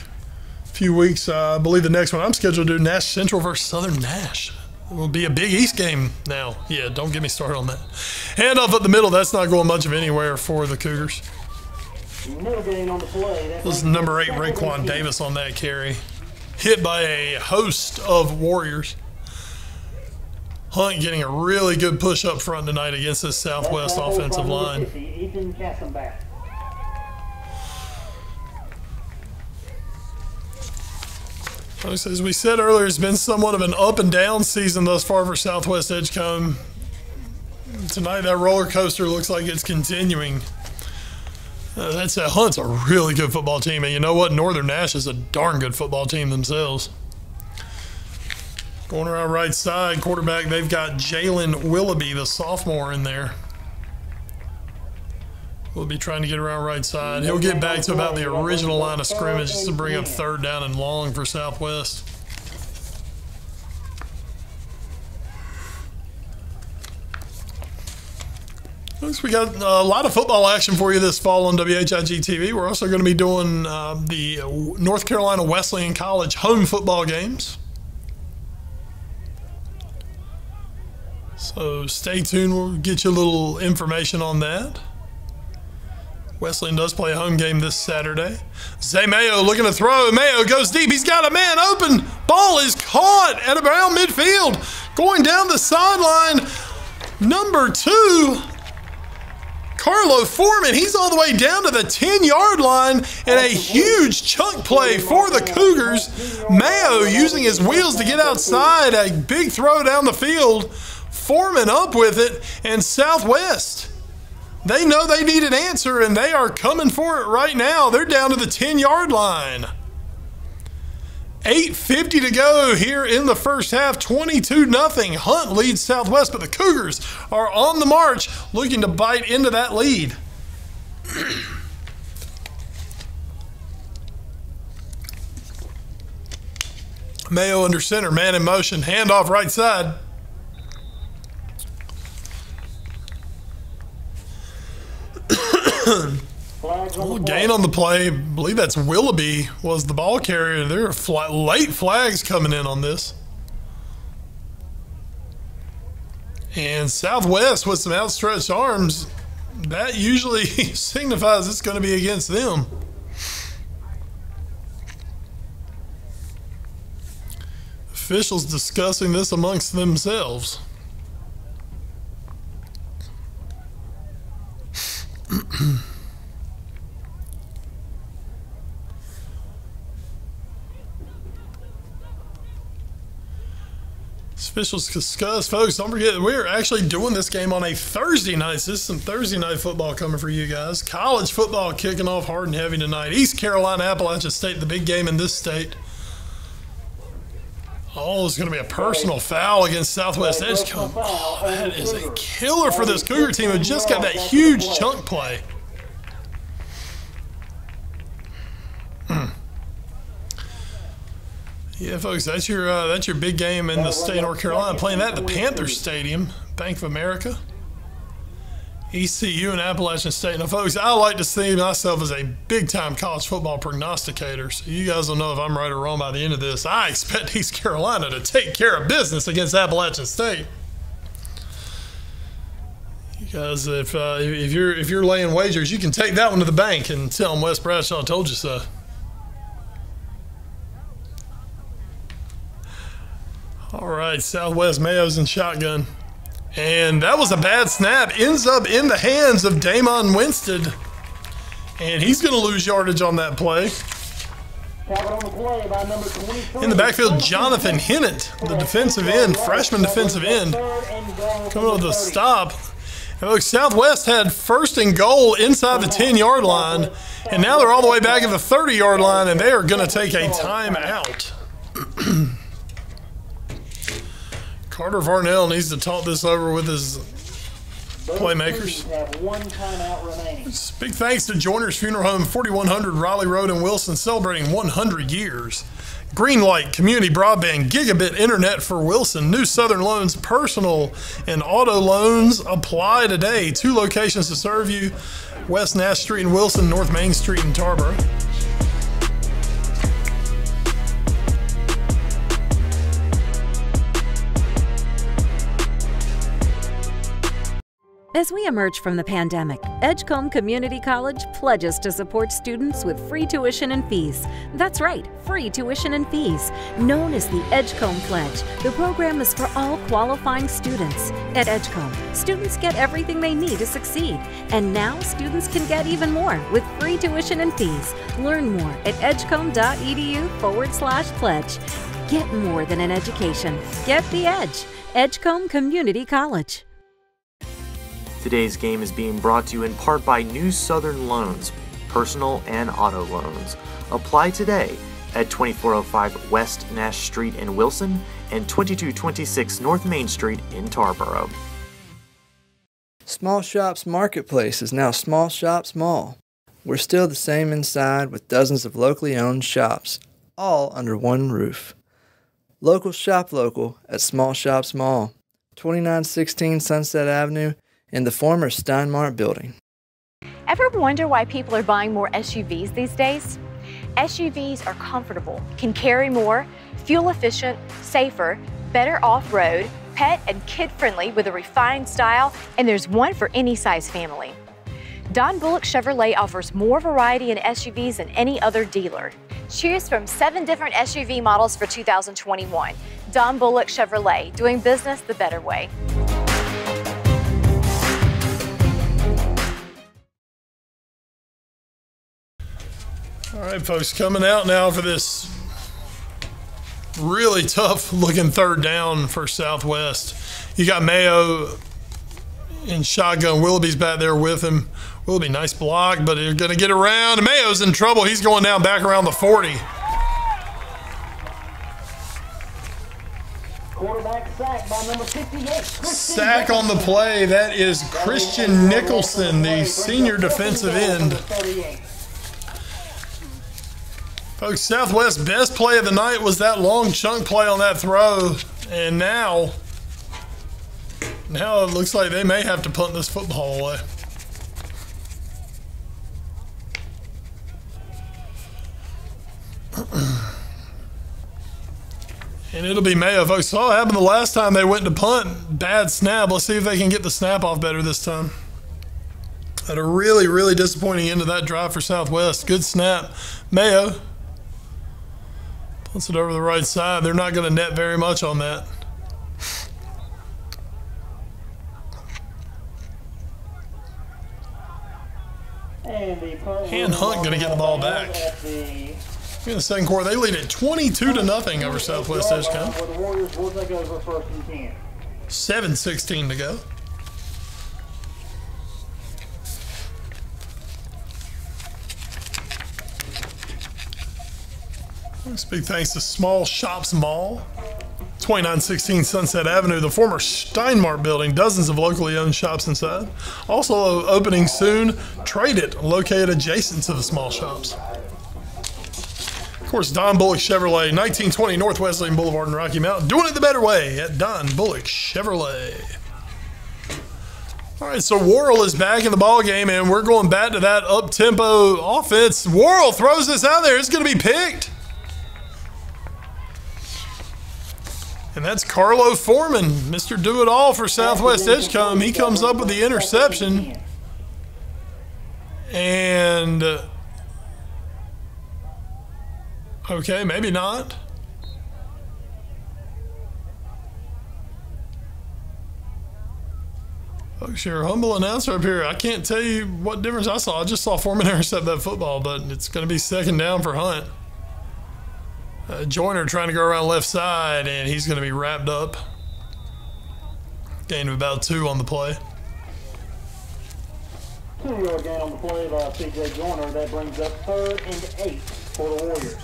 A few weeks, I believe the next one I'm scheduled to do Nash Central versus Southern Nash. It will be a Big East game now. Yeah, don't get me started on that. Handoff up the middle, that's not going much of anywhere for the Cougars. This is number 8, Raekwon Davis on that carry. Hit by a host of Warriors. Hunt getting a really good push up front tonight against this Southwest offensive line. As we said earlier, it's been somewhat of an up and down season thus far for Southwest Edgecombe. Tonight, that roller coaster looks like it's continuing. Hunt's a really good football team, and you know what? Northern Nash is a darn good football team themselves. Going around right side, quarterback, they've got Jalen Willoughby, the sophomore, in there. We'll be trying to get around right side. He'll get back to about the original line of scrimmage just to bring up 3rd down and long for Southwest. Looks we got a lot of football action for you this fall on WHIG TV. We're also going to be doing the North Carolina Wesleyan College home football games. So stay tuned. We'll get you a little information on that. Wesleyan does play a home game this Saturday. Zay Mayo looking to throw. Mayo goes deep. He's got a man open. Ball is caught at around midfield. Going down the sideline. Number 2, Carlo Foreman. He's all the way down to the 10-yard line, and a huge chunk play for the Cougars. Mayo using his wheels to get outside. A big throw down the field. Foreman up with it, and Southwest, they know they need an answer, and they are coming for it right now. They're down to the 10-yard line. 8:50 to go here in the first half, 22-0. Hunt leads Southwest, but the Cougars are on the march, looking to bite into that lead. Mayo under center, man in motion, handoff right side. Gain on the play. I believe that's Willoughby was the ball carrier. There are late flags coming in on this. And Southwest with some outstretched arms, that usually signifies it's going to be against them. Officials discussing this amongst themselves. Officials discuss, folks, don't forget, we're actually doing this game on a Thursday night. So this is some Thursday night football coming for you guys. College football kicking off hard and heavy tonight. East Carolina, Appalachian State, the big game in this state. Oh, it's going to be a personal foul against Southwest Edgecombe. Oh, that is a killer for this Cougar team who just got that huge chunk play. Yeah, folks, that's your big game in the state of North Carolina. Playing that at the Panther Stadium, Bank of America. ECU and Appalachian State. Now, folks, I like to see myself as a big-time college football prognosticator. So you guys will know if I'm right or wrong by the end of this. I expect East Carolina to take care of business against Appalachian State. You guys, if you're laying wagers, you can take that one to the bank and tell them Wes Bradshaw told you so. All right, Southwest Mayo's in shotgun. And that was a bad snap. Ends up in the hands of Damon Winstead. And he's going to lose yardage on that play. In the backfield, Jonathan Hennett, the defensive end, freshman defensive end, coming with a stop. And look, Southwest had 1st and goal inside the 10-yard line, and now they're all the way back at the 30-yard line, and they are going to take a timeout. Carter Varnell needs to talk this over with his playmakers. Big thanks to Joiner's Funeral Home, 4100 Raleigh Road in Wilson, celebrating 100 years. Greenlight Community Broadband, Gigabit Internet for Wilson. New Southern Loans, personal and auto loans apply today. 2 locations to serve you, West Nash Street in Wilson, North Main Street in Tarboro. As we emerge from the pandemic, Edgecombe Community College pledges to support students with free tuition and fees. That's right, free tuition and fees. Known as the Edgecombe Pledge, the program is for all qualifying students. At Edgecombe, students get everything they need to succeed. And now students can get even more with free tuition and fees. Learn more at edgecombe.edu/pledge. Get more than an education. Get the edge. Edgecombe Community College. Today's game is being brought to you in part by New Southern Loans, personal and auto loans. Apply today at 2405 West Nash Street in Wilson and 2226 North Main Street in Tarboro. Small Shops Marketplace is now Small Shops Mall. We're still the same inside with dozens of locally owned shops, all under one roof. Local shop local at Small Shops Mall, 2916 Sunset Avenue, in the former Steinmart building. Ever wonder why people are buying more SUVs these days? SUVs are comfortable, can carry more, fuel efficient, safer, better off-road, pet and kid-friendly with a refined style, and there's one for any size family. Don Bullock Chevrolet offers more variety in SUVs than any other dealer. Choose from 7 different SUV models for 2021. Don Bullock Chevrolet, doing business the better way. All right, folks, coming out now for this really tough looking 3rd down for Southwest. You got Mayo in shotgun. Willoughby's back there with him. Willoughby, nice block, but they're going to get around. Mayo's in trouble. He's going down back around the 40. Quarterback sack by number 58. Sack on the play. That is Christian Nicholson, the senior defensive end. Folks, Southwest's best play of the night was that long chunk play on that throw. And now it looks like they may have to punt this football away. And it'll be Mayo, folks. Saw what happened the last time they went to punt. Bad snap. Let's see if they can get the snap off better this time. Had a really, really disappointing end of that drive for Southwest. Good snap. Mayo punts it over the right side. They're not going to net very much on that. And Hunt going to get the ball back. In the second quarter, they lead at 22-0 over Southwest Edgecombe. 7:16 to go. Big thanks to Small Shops Mall, 2916 Sunset Avenue, the former Steinmart building, dozens of locally owned shops inside. Also opening soon, Trade It, located adjacent to the Small Shops. Of course, Don Bullock Chevrolet, 1920 North Wesleyan Boulevard in Rocky Mount, doing it the better way at Don Bullock Chevrolet. All right, so Worrell is back in the ball game, and we're going back to that up-tempo offense. Worrell throws this out there. It's going to be picked. And that's Carlo Foreman, Mr. Do-It-All for Southwest Edgecombe. He comes up with the interception. And, okay, maybe not. Folks, your humble announcer up here. I can't tell you what difference I saw. I just saw Foreman intercept that football, but it's going to be second down for Hunt. Joyner trying to go around left side, and he's going to be wrapped up. Gain of about 2 on the play. 2-yard gain on the play by C.J. Joyner. That brings up 3rd and 8 for the Warriors.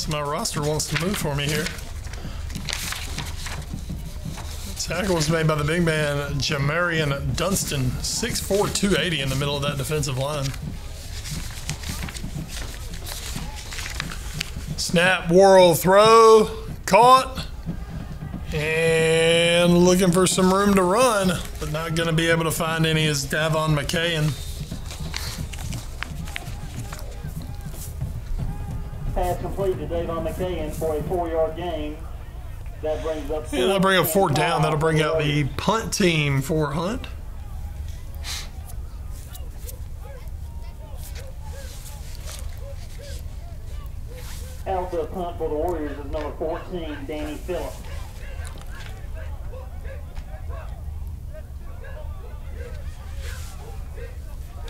So my roster wants to move for me here. Tackle was made by the big man, Jamarian Dunston, 6'4", 280 in the middle of that defensive line. Snap, whirl, throw, caught, and looking for some room to run, but not going to be able to find any is Davon McKayen. Pass complete to Davon McKayen for a 4-yard gain. That brings up. Yeah, that'll bring up 4th down. That'll bring out the punt team for Hunt. Out the punt for the Warriors is number 14, Danny Phillips.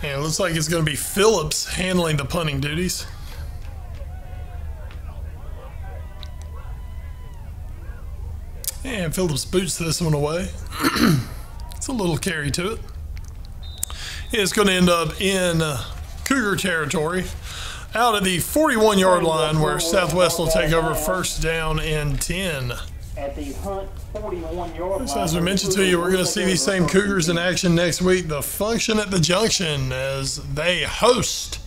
And it looks like it's going to be Phillips handling the punting duties. And Phillips boots this one away. It's a little carry to it. It's going to end up in Cougar territory. Out at the 41-yard line where Southwest will take over 1st down and 10. At the Hunt 41-yard line. So as we mentioned to you, we're going to see these same Cougars in action next week. The function at the Junction as they host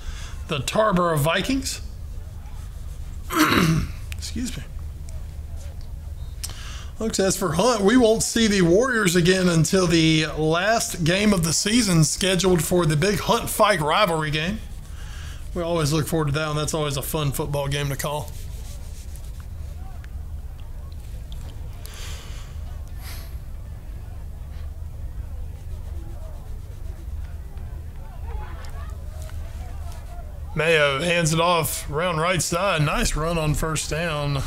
the Tarboro Vikings. Excuse me. Folks, as for Hunt, we won't see the Warriors again until the last game of the season, scheduled for the big Hunt-Fike rivalry game. We always look forward to that one. That's always a fun football game to call. Mayo hands it off around right side. Nice run on 1st down.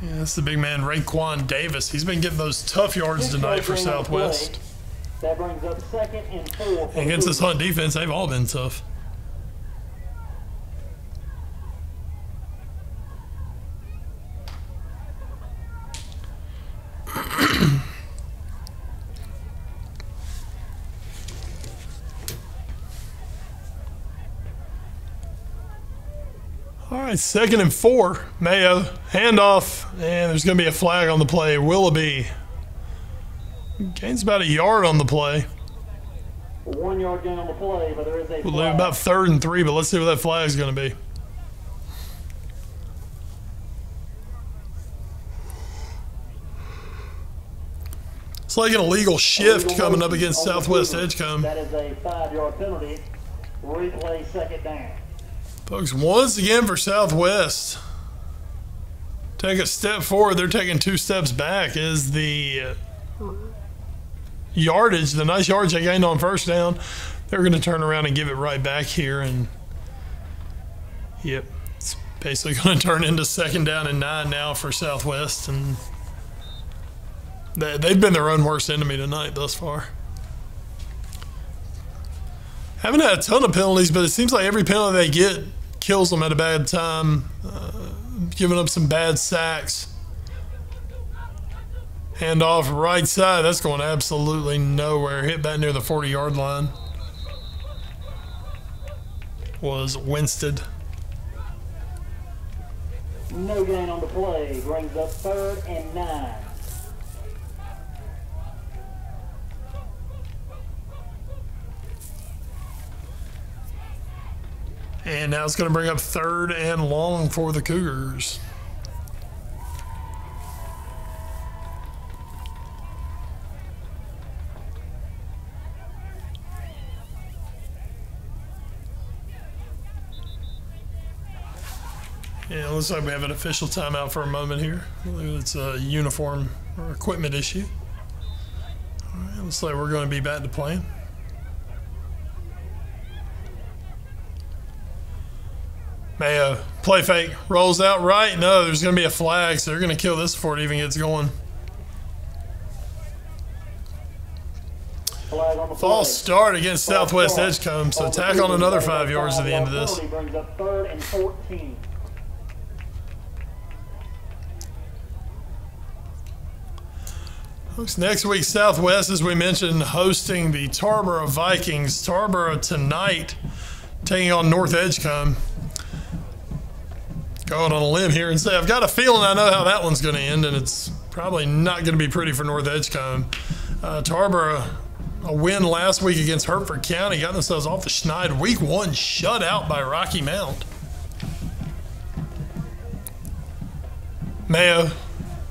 Yeah, that's the big man, Raekwon Davis. He's been getting those tough yards tonight for Southwest. That brings up 2nd and 4. Against this Hunt defense, they've all been tough. All right, 2nd and 4. Mayo, handoff, and there's going to be a flag on the play. Willoughby gains about 1 yard on the play. 1-yard gain on the play, but there is a flag. We'll leave about 3rd and 3, but let's see what that flag is going to be. It's like an illegal shift coming up against Southwest Edgecombe. That is a 5-yard penalty. Replay 2nd down. Folks, once again for Southwest, take a step forward. They're taking 2 steps back. Is the yardage, the nice yardage they gained on 1st down, they're going to turn around and give it right back here. And, yep, it's basically going to turn into 2nd down and 9 now for Southwest. And they've been their own worst enemy tonight thus far. Haven't had a ton of penalties, but it seems like every penalty they get kills them at a bad time, giving up some bad sacks. Hand off right side. That's going absolutely nowhere. Hit back near the 40-yard line. Was Winstead. No gain on the play. Brings up 3rd and 9. And now it's going to bring up 3rd and long for the Cougars. Yeah, it looks like we have an official timeout for a moment here. It's a uniform or equipment issue. All right, looks like we're going to be back to playing. Mayo, play fake, rolls out right. No, there's going to be a flag, so they're going to kill this before it even gets going. False start against Southwest Edgecombe, so tack on another 5 yards at the end of this. Brings up 3rd and 14. Folks, next week, Southwest, as we mentioned, hosting the Tarboro Vikings. Tarboro tonight taking on North Edgecombe. Going on a limb here and say, I've got a feeling I know how that one's going to end, and it's probably not going to be pretty for North Edgecombe. Tarboro, a win last week against Hertford County, got themselves off the schneid. Week 1 shut out by Rocky Mount. Mayo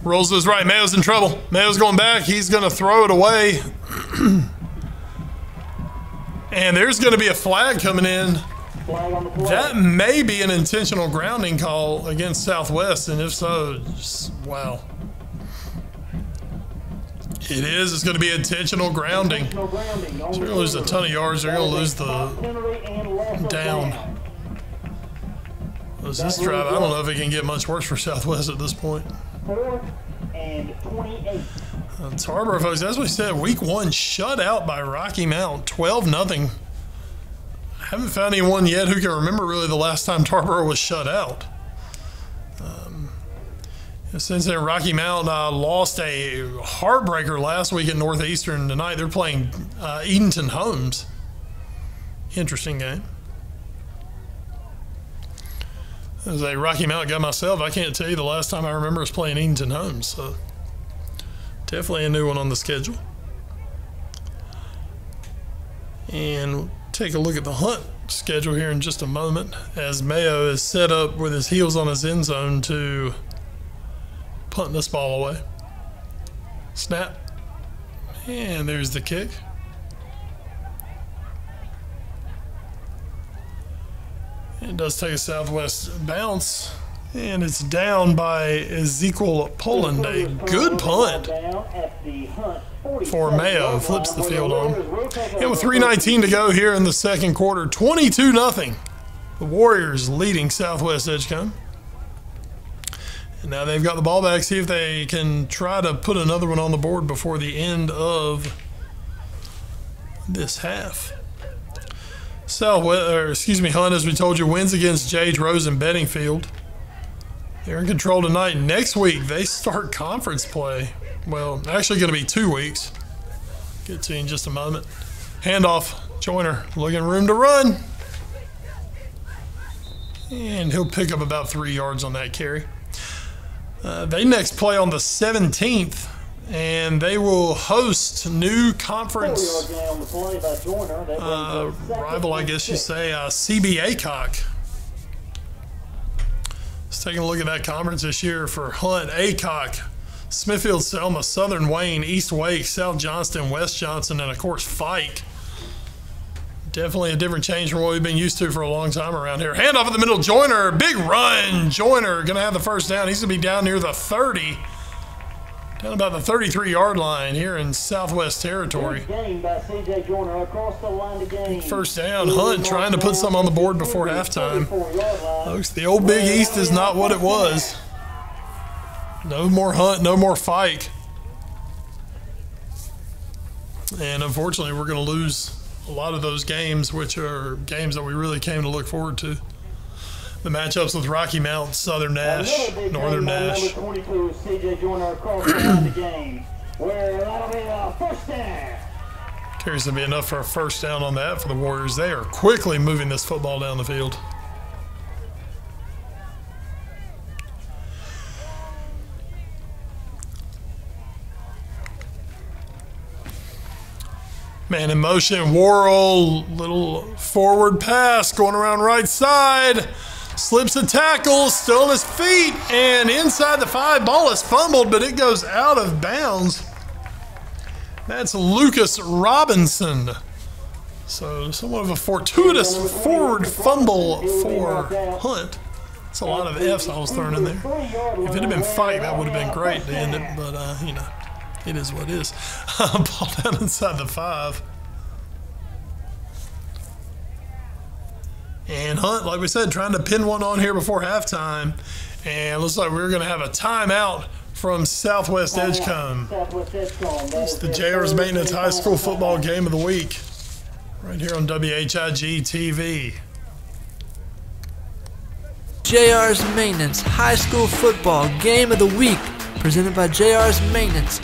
rolls to his right. Mayo's in trouble. Mayo's going back. He's going to throw it away. And there's going to be a flag coming in. That may be an intentional grounding call against Southwest, and if so, just, wow. It is. It's going to be intentional grounding. So they're going to lose a ton of yards. They're going to lose the down. This drive, I don't know if it can get much worse for Southwest at this point. 4th and 28. Tarboro, folks, as we said, week 1 shut out by Rocky Mount, 12-0. Haven't found anyone yet who can remember really the last time Tarboro was shut out. Since then, Rocky Mount lost a heartbreaker last week at Northeastern. Tonight they're playing Edenton Holmes. Interesting game. As a Rocky Mount guy myself, I can't tell you the last time I remember us playing Edenton Holmes. So definitely a new one on the schedule. And we'll take a look at the Hunt schedule here in just a moment, as Mayo is set up with his heels on his end zone to punt this ball away. Snap. And there's the kick. It does take a Southwest bounce, and it's down by Ezekiel Poland. A good punt for Mayo. Flips the field on. And with 3:19 to go here in the second quarter, 22-0. The Warriors leading Southwest Edgecombe. And now they've got the ball back. See if they can try to put another one on the board before the end of this half. Hunt, as we told you, wins against J.H. Rose and Beddingfield. They're in control tonight. Next week, they start conference play. Well, actually going to be 2 weeks. Get to you in just a moment. Handoff. Joyner looking room to run. And he'll pick up about 3 yards on that carry. They next play on the 17th, and they will host new conference rival, I guess you say, CB Aycock. Let's take a look at that conference this year for Hunt. Aycock, Smithfield, Selma, Southern Wayne, East Wake, South Johnston, West Johnson, and of course Fike. Definitely a different change from what we've been used to for a long time around here. Handoff in the middle, Joyner, big run. Joyner going to have the first down. He's going to be down near the 30. Down about the 33-yard line here in Southwest territory. First down, Hunt trying to put some on the board before halftime. Folks, the old Big East is not what it was. No more Hunt, no more Fike. And unfortunately, we're going to lose a lot of those games, which are games that we really came to look forward to. The matchups with Rocky Mount, Southern Nash, Northern Nash. Carries to be enough for a first down on that for the Warriors. They are quickly moving this football down the field. Man in motion, Worrell, little forward pass going around right side. Slips a tackle, still on his feet, and inside the 5. Ball is fumbled, but it goes out of bounds. That's Lucas Robinson. So somewhat of a fortuitous forward fumble for Hunt. That's a lot of F's I was throwing in there. If it had been Fike, that would have been great to end it, but you know, it is what it is. Ball down inside the 5. And Hunt, like we said, trying to pin one on here before halftime. And it looks like we're going to have a timeout from Southwest Edgecombe. It's the JR's Maintenance High School Football Game of the Week right here on WHIG TV. JR's Maintenance High School Football Game of the Week, presented by JR's Maintenance.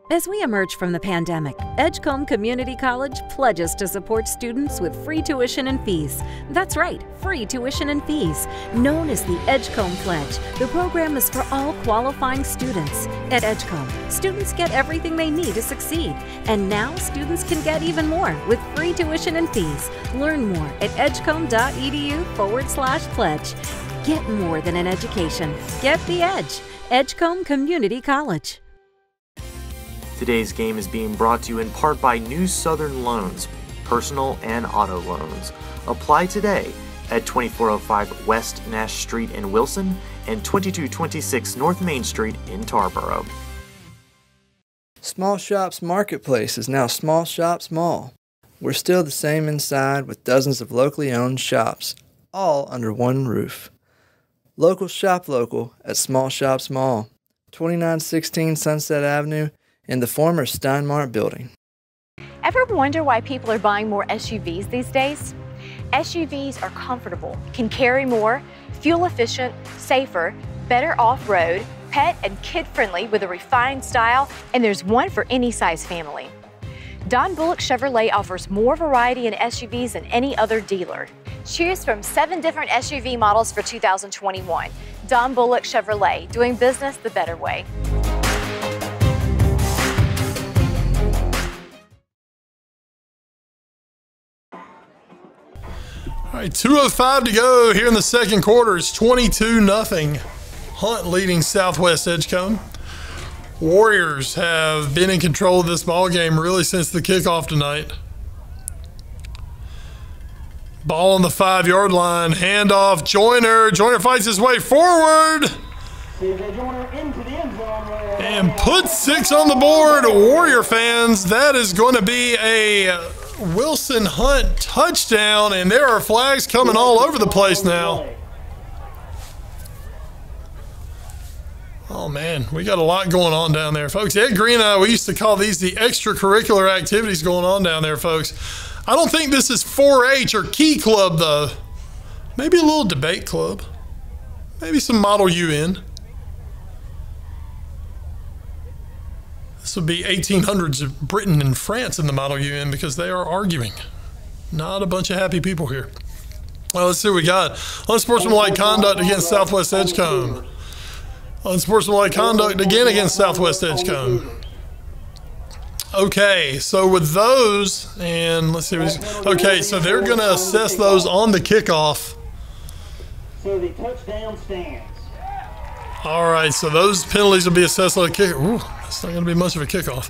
As we emerge from the pandemic, Edgecombe Community College pledges to support students with free tuition and fees. That's right, free tuition and fees. Known as the Edgecombe Pledge, the program is for all qualifying students. At Edgecombe, students get everything they need to succeed. And now students can get even more with free tuition and fees. Learn more at edgecombe.edu/pledge. Get more than an education. Get the edge. Edgecombe Community College. Today's game is being brought to you in part by New Southern Loans, personal and auto loans. Apply today at 2405 West Nash Street in Wilson and 2226 North Main Street in Tarboro. Small Shops Marketplace is now Small Shops Mall. We're still the same inside with dozens of locally owned shops, all under one roof. Local shop local at Small Shops Mall, 2916 Sunset Avenue, in the former Steinmart building. Ever wonder why people are buying more SUVs these days? SUVs are comfortable, can carry more, fuel efficient, safer, better off-road, pet and kid-friendly with a refined style, and there's one for any size family. Don Bullock Chevrolet offers more variety in SUVs than any other dealer. Choose from 7 different SUV models for 2021. Don Bullock Chevrolet, doing business the better way. All right, 2:05 to go here in the second quarter. It's 22-0. Hunt leading Southwest Edgecombe. Warriors have been in control of this ball game really since the kickoff tonight. Ball on the 5-yard line. Handoff. Joyner. Joyner fights his way forward. And puts 6 on the board. Warrior fans, that is going to be a Wilson Hunt touchdown, and there are flags coming all over the place now. Oh man, we got a lot going on down there, folks. Ed Green and I, we used to call these the extracurricular activities going on down there, folks. I don't think this is 4-H or Key Club, though. Maybe a little debate club. Maybe some Model UN. This would be 1800s of Britain and France in the Model UN because they are arguing. Not a bunch of happy people here. Well, let's see what we got. Unsportsmanlike conduct against Southwest Edgecombe. Unsportsmanlike conduct again against Southwest Edgecombe. Okay, so with those, and let's see. Okay, so they're going to assess those on the kickoff. So the touchdown stands. All right, so those penalties will be assessed on the kick. Ooh, that's not going to be much of a kickoff.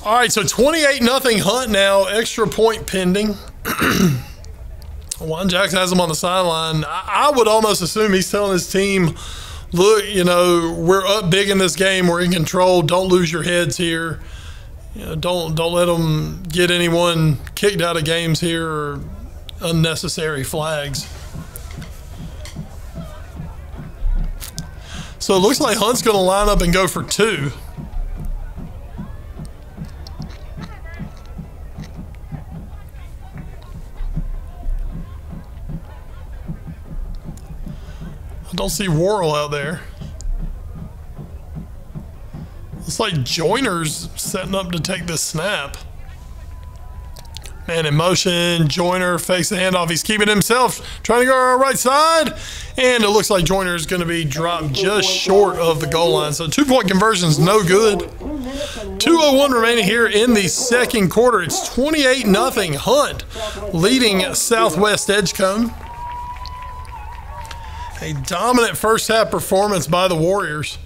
All right, so 28-0 Hunt now. Extra point pending. Juan Jackson has him on the sideline. I would almost assume he's telling his team, look, you know, we're up big in this game. We're in control. Don't lose your heads here. You know, don't let them get anyone kicked out of games here or unnecessary flags. So it looks like Hunt's going to line up and go for 2. I don't see Worrell out there. Looks like Joyner's setting up to take this snap. Man in motion. Joyner fakes the handoff. He's keeping himself, trying to go on the right side. And it looks like Joyner is going to be dropped just short of the goal line. So 2-point conversion is no good. 2:01 remaining here in the second quarter. It's 28-0 Hunt leading Southwest Edgecombe. A dominant first half performance by the Warriors.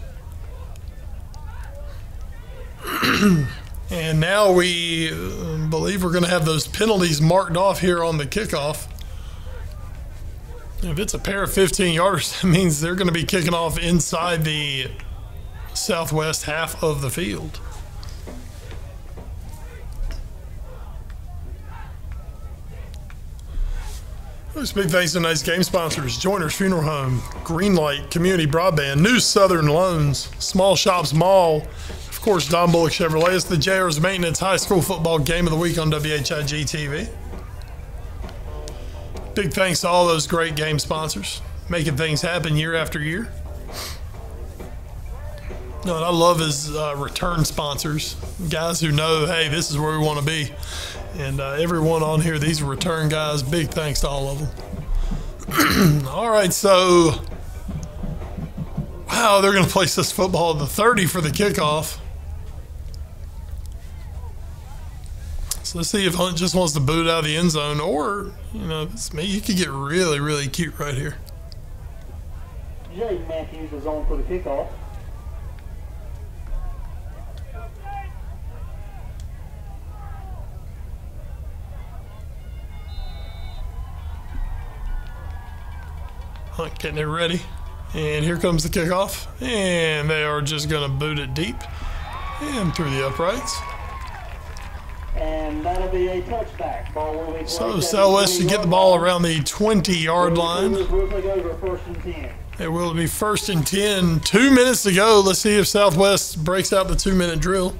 And now we believe we're going to have those penalties marked off here on the kickoff. If it's a pair of 15-yarders, that means they're going to be kicking off inside the southwest half of the field. Big thanks to tonight's game sponsors: Joiners Funeral Home, Greenlight Community Broadband, New Southern Loans, Small Shops Mall, of course, Don Bullock Chevrolet. It's the JR's Maintenance High School Football Game of the Week on WHIG TV. Big thanks to all those great game sponsors, making things happen year after year. No, and I love his return sponsors, guys who know, hey, this is where we want to be. And everyone on here, these are return guys. Big thanks to all of them. All right, so, wow, they're going to place this football at the 30 for the kickoff. So let's see if Hunt just wants to boot it out of the end zone, or, you know, if it's me, you could get really, really cute right here. Jay Matthews is on for the kickoff. Hunt getting it ready. And here comes the kickoff. And they are just going to boot it deep and through the uprights. And that'll be a touchback. Ball will be so Southwest should get the ball around the 20-yard line. It will be 1st and 10. 2 minutes to go. Let's see if Southwest breaks out the 2-minute drill.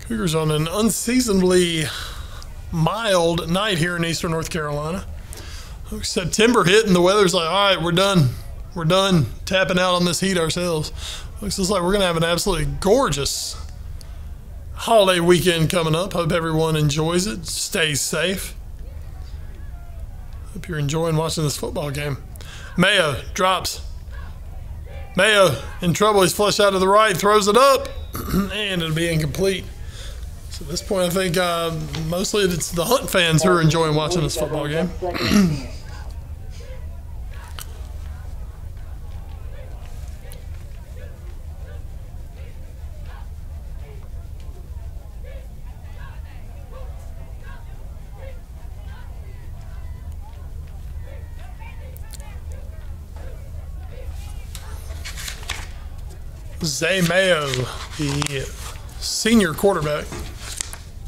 Cougars on an unseasonably mild night here in eastern North Carolina. September hit and the weather's like, all right, we're done. We're done tapping out on this heat ourselves. Looks just like we're going to have an absolutely gorgeous holiday weekend coming up. Hope everyone enjoys it, stays safe. Hope you're enjoying watching this football game. Mayo drops. Mayo in trouble. He's flushed out to the right, throws it up, and it'll be incomplete. So at this point, I think mostly it's the Hunt fans who are enjoying watching this football game. Zay Mayo, the senior quarterback.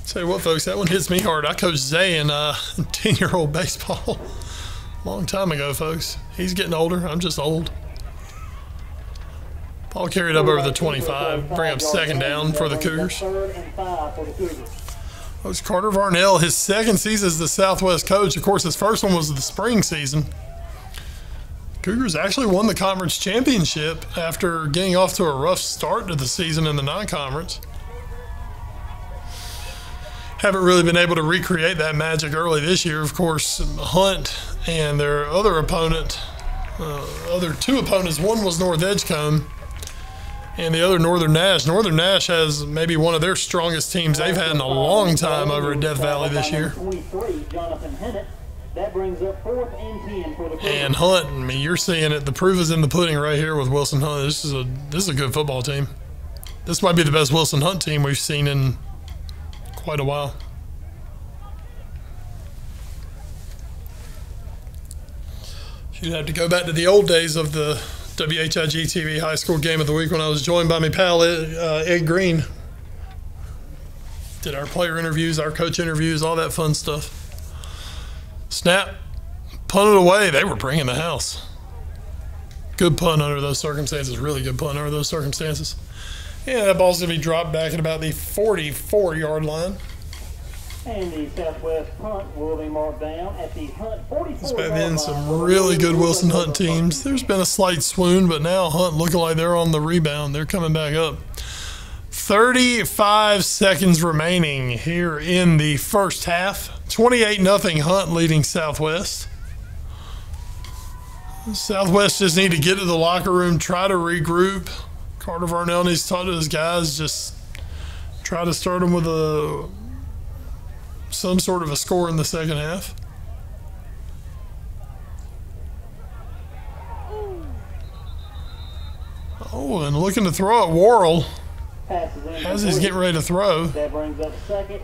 Tell you what, folks, that one hits me hard. I coached Zay in 10-year-old baseball a long time ago, folks. He's getting older. I'm just old. Ball carried up over the 25. Bring up 2nd down for the Cougars. Coach Carter Varnell, his 2nd season as the Southwest coach. Of course, his first one was the spring season. Cougars actually won the conference championship after getting off to a rough start to the season in the non-conference. Haven't really been able to recreate that magic early this year. Of course, Hunt and their other opponent, other 2 opponents, one was North Edgecombe and the other Northern Nash. Northern Nash has maybe one of their strongest teams they've had in a long time over at Death Valley this year. That brings up 4th and 10 for the Cougars. And Hunt, I mean, you're seeing it. The proof is in the pudding right here with Wilson Hunt. This is a good football team. This might be the best Wilson Hunt team we've seen in quite a while. You'd have to go back to the old days of the WHIG TV High School Game of the Week when I was joined by my pal Ed Green. Did our player interviews, our coach interviews, all that fun stuff. Snap, punted away. They were bringing the house. Good punt under those circumstances. Really good punt under those circumstances. Yeah, that ball's going to be dropped back at about the 44-yard line. And the Southwest punt will be marked down at the Hunt 44-yard There's been some really good Wilson Hunt teams. There's been a slight swoon, but now Hunt looking like they're on the rebound. They're coming back up. 35 seconds remaining here in the first half. 28-0 Hunt leading Southwest. Southwest just need to get to the locker room, try to regroup. Carter Varnell needs to talk to his guys, just try to start them with some sort of a score in the second half. Oh, and looking to throw at Worrell. As he's getting ready to throw,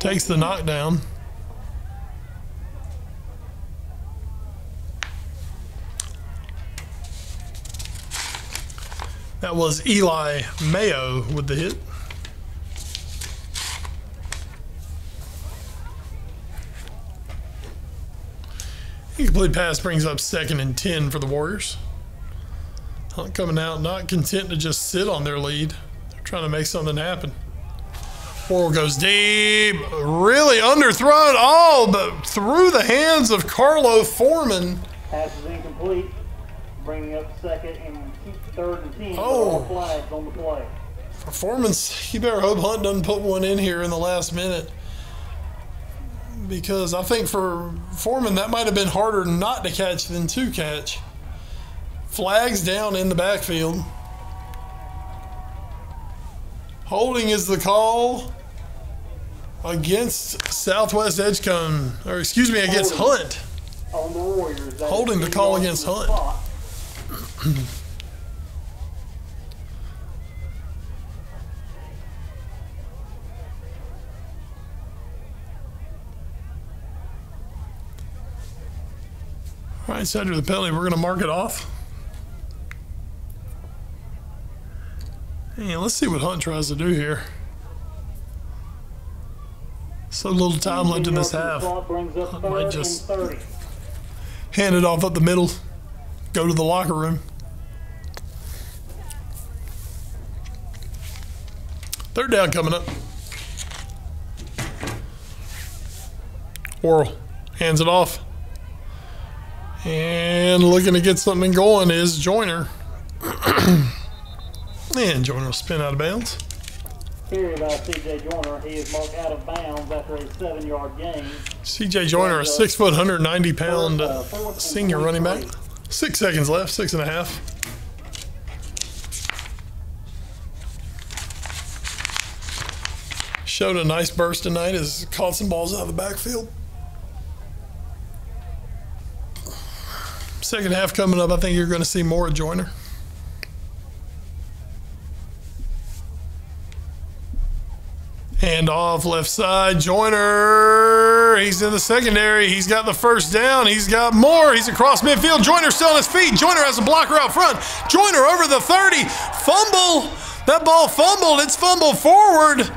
takes the knockdown. That was Eli Mayo with the hit. Incomplete pass brings up 2nd and 10 for the Warriors. Hunt coming out, not content to just sit on their lead. They're trying to make something happen. Worrell goes deep, really underthrown, but through the hands of Carlo Foreman. Pass is incomplete, bringing up 2nd and 3rd and 10. Oh. All flags on the play. For Foreman's, you better hope Hunt doesn't put one in here in the last minute. Because I think for Foreman, that might have been harder not to catch than to catch. Flags down in the backfield. Holding is the call against Southwest Edgecombe, or excuse me, against Hunt. On the Warriors. Holding the call against Hunt. All right, so after the penalty, we're going to mark it off. And let's see what Hunt tries to do here. So little time left in this half. Hunt might just hand it off up the middle, go to the locker room. Third down coming up. Worrell hands it off. And looking to get something going is Joyner. And Joyner will spin out of bounds. Carry by C.J. Joyner. He is marked out of bounds after a 7-yard gain. C.J. Joyner, a 6', 190-pound senior running back. 6 seconds left, 6.5. Showed a nice burst tonight as caught some balls out of the backfield. Second half coming up, I think you're going to see more of Joyner. Hand off left side, Joyner. He's in the secondary. He's got the first down. He's got more. He's across midfield. Joyner still on his feet. Joyner has a blocker out front. Joyner over the 30. Fumble. That ball fumbled. It's fumbled forward.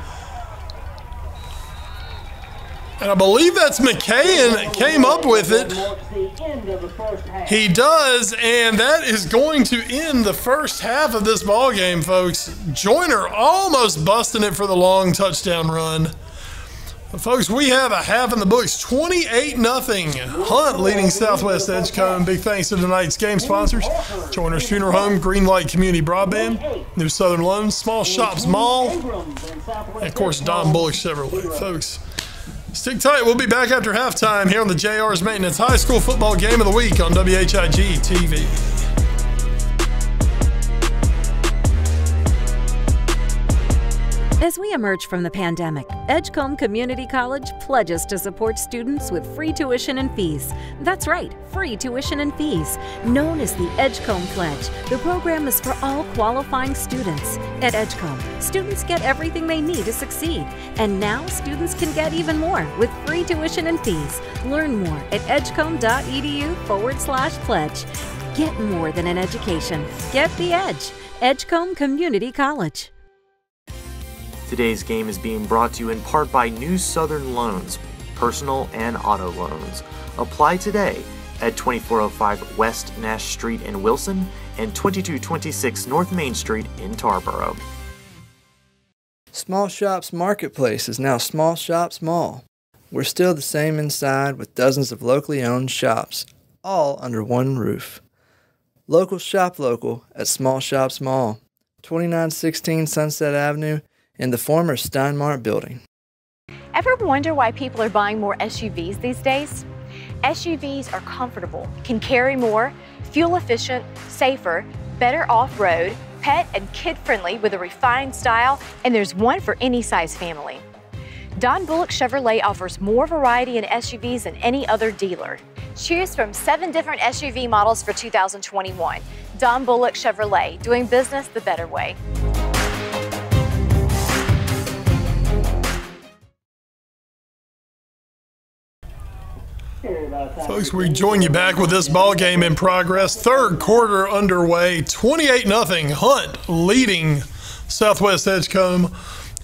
And I believe that's McKayen came up with it. He does, and that is going to end the first half of this ball game, folks. Joyner almost busting it for the long touchdown run. But folks, we have a half in the books, 28-0. Hunt leading Southwest Edgecombe. Big thanks to tonight's game sponsors: Joyner's Funeral Home, Greenlight Community Broadband, New Southern Loans, Small Shops Mall, and of course Don Bullock Chevrolet. Folks, stick tight. We'll be back after halftime here on the JR's Maintenance High School Football Game of the Week on WHIG TV. As we emerge from the pandemic, Edgecombe Community College pledges to support students with free tuition and fees. That's right, free tuition and fees. Known as the Edgecombe Pledge, the program is for all qualifying students. At Edgecombe, students get everything they need to succeed. And now students can get even more with free tuition and fees. Learn more at edgecombe.edu/pledge. Get more than an education. Get the edge. Edgecombe Community College. Today's game is being brought to you in part by New Southern Loans, personal and auto loans. Apply today at 2405 West Nash Street in Wilson and 2226 North Main Street in Tarboro. Small Shops Marketplace is now Small Shops Mall. We're still the same inside with dozens of locally owned shops, all under one roof. Local shop local at Small Shops Mall, 2916 Sunset Avenue, in the former Steinmart building. Ever wonder why people are buying more SUVs these days? SUVs are comfortable, can carry more, fuel efficient, safer, better off-road, pet and kid-friendly with a refined style, and there's one for any size family. Don Bullock Chevrolet offers more variety in SUVs than any other dealer. Choose from 7 different SUV models for 2021. Don Bullock Chevrolet, doing business the better way. Folks, we join you back with this ball game in progress. Third quarter underway. 28-0. Hunt leading Southwest Edgecombe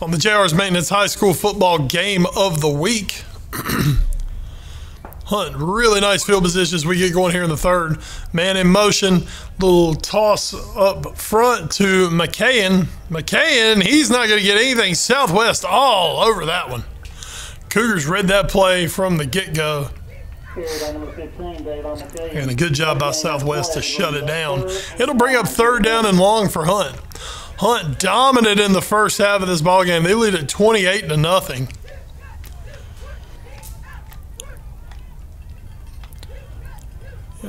on the JR's Maintenance High School Football Game of the Week. Hunt, really nice field position as we get going here in the third. Man in motion, little toss up front to McCain. McCain, he's not going to get anything. Southwest all over that one. Cougars read that play from the get-go. And a good job by Southwest to shut it down. It'll bring up third down and long for Hunt. Hunt dominant in the first half of this ballgame. They lead at 28-0.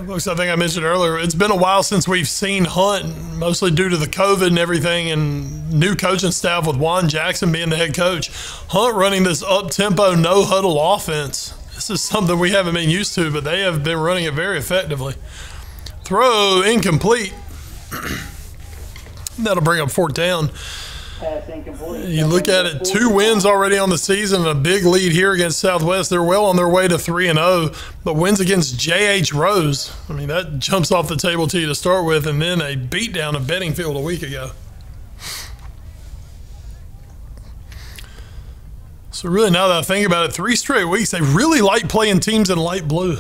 Folks, I think I mentioned earlier, it's been a while since we've seen Hunt, mostly due to the COVID and everything, and new coaching staff with Juan Jackson being the head coach. Hunt running this up-tempo, no-huddle offense. This is something we haven't been used to, but they have been running it very effectively. Throw incomplete. That'll bring up fourth down. You look at it, 2 wins already on the season, and a big lead here against Southwest. They're well on their way to 3-0, but wins against J.H. Rose. I mean, that jumps off the table to you to start with, and then a beatdown of Beddingfield a week ago. So really, now that I think about it, 3 straight weeks, they really like playing teams in light blue.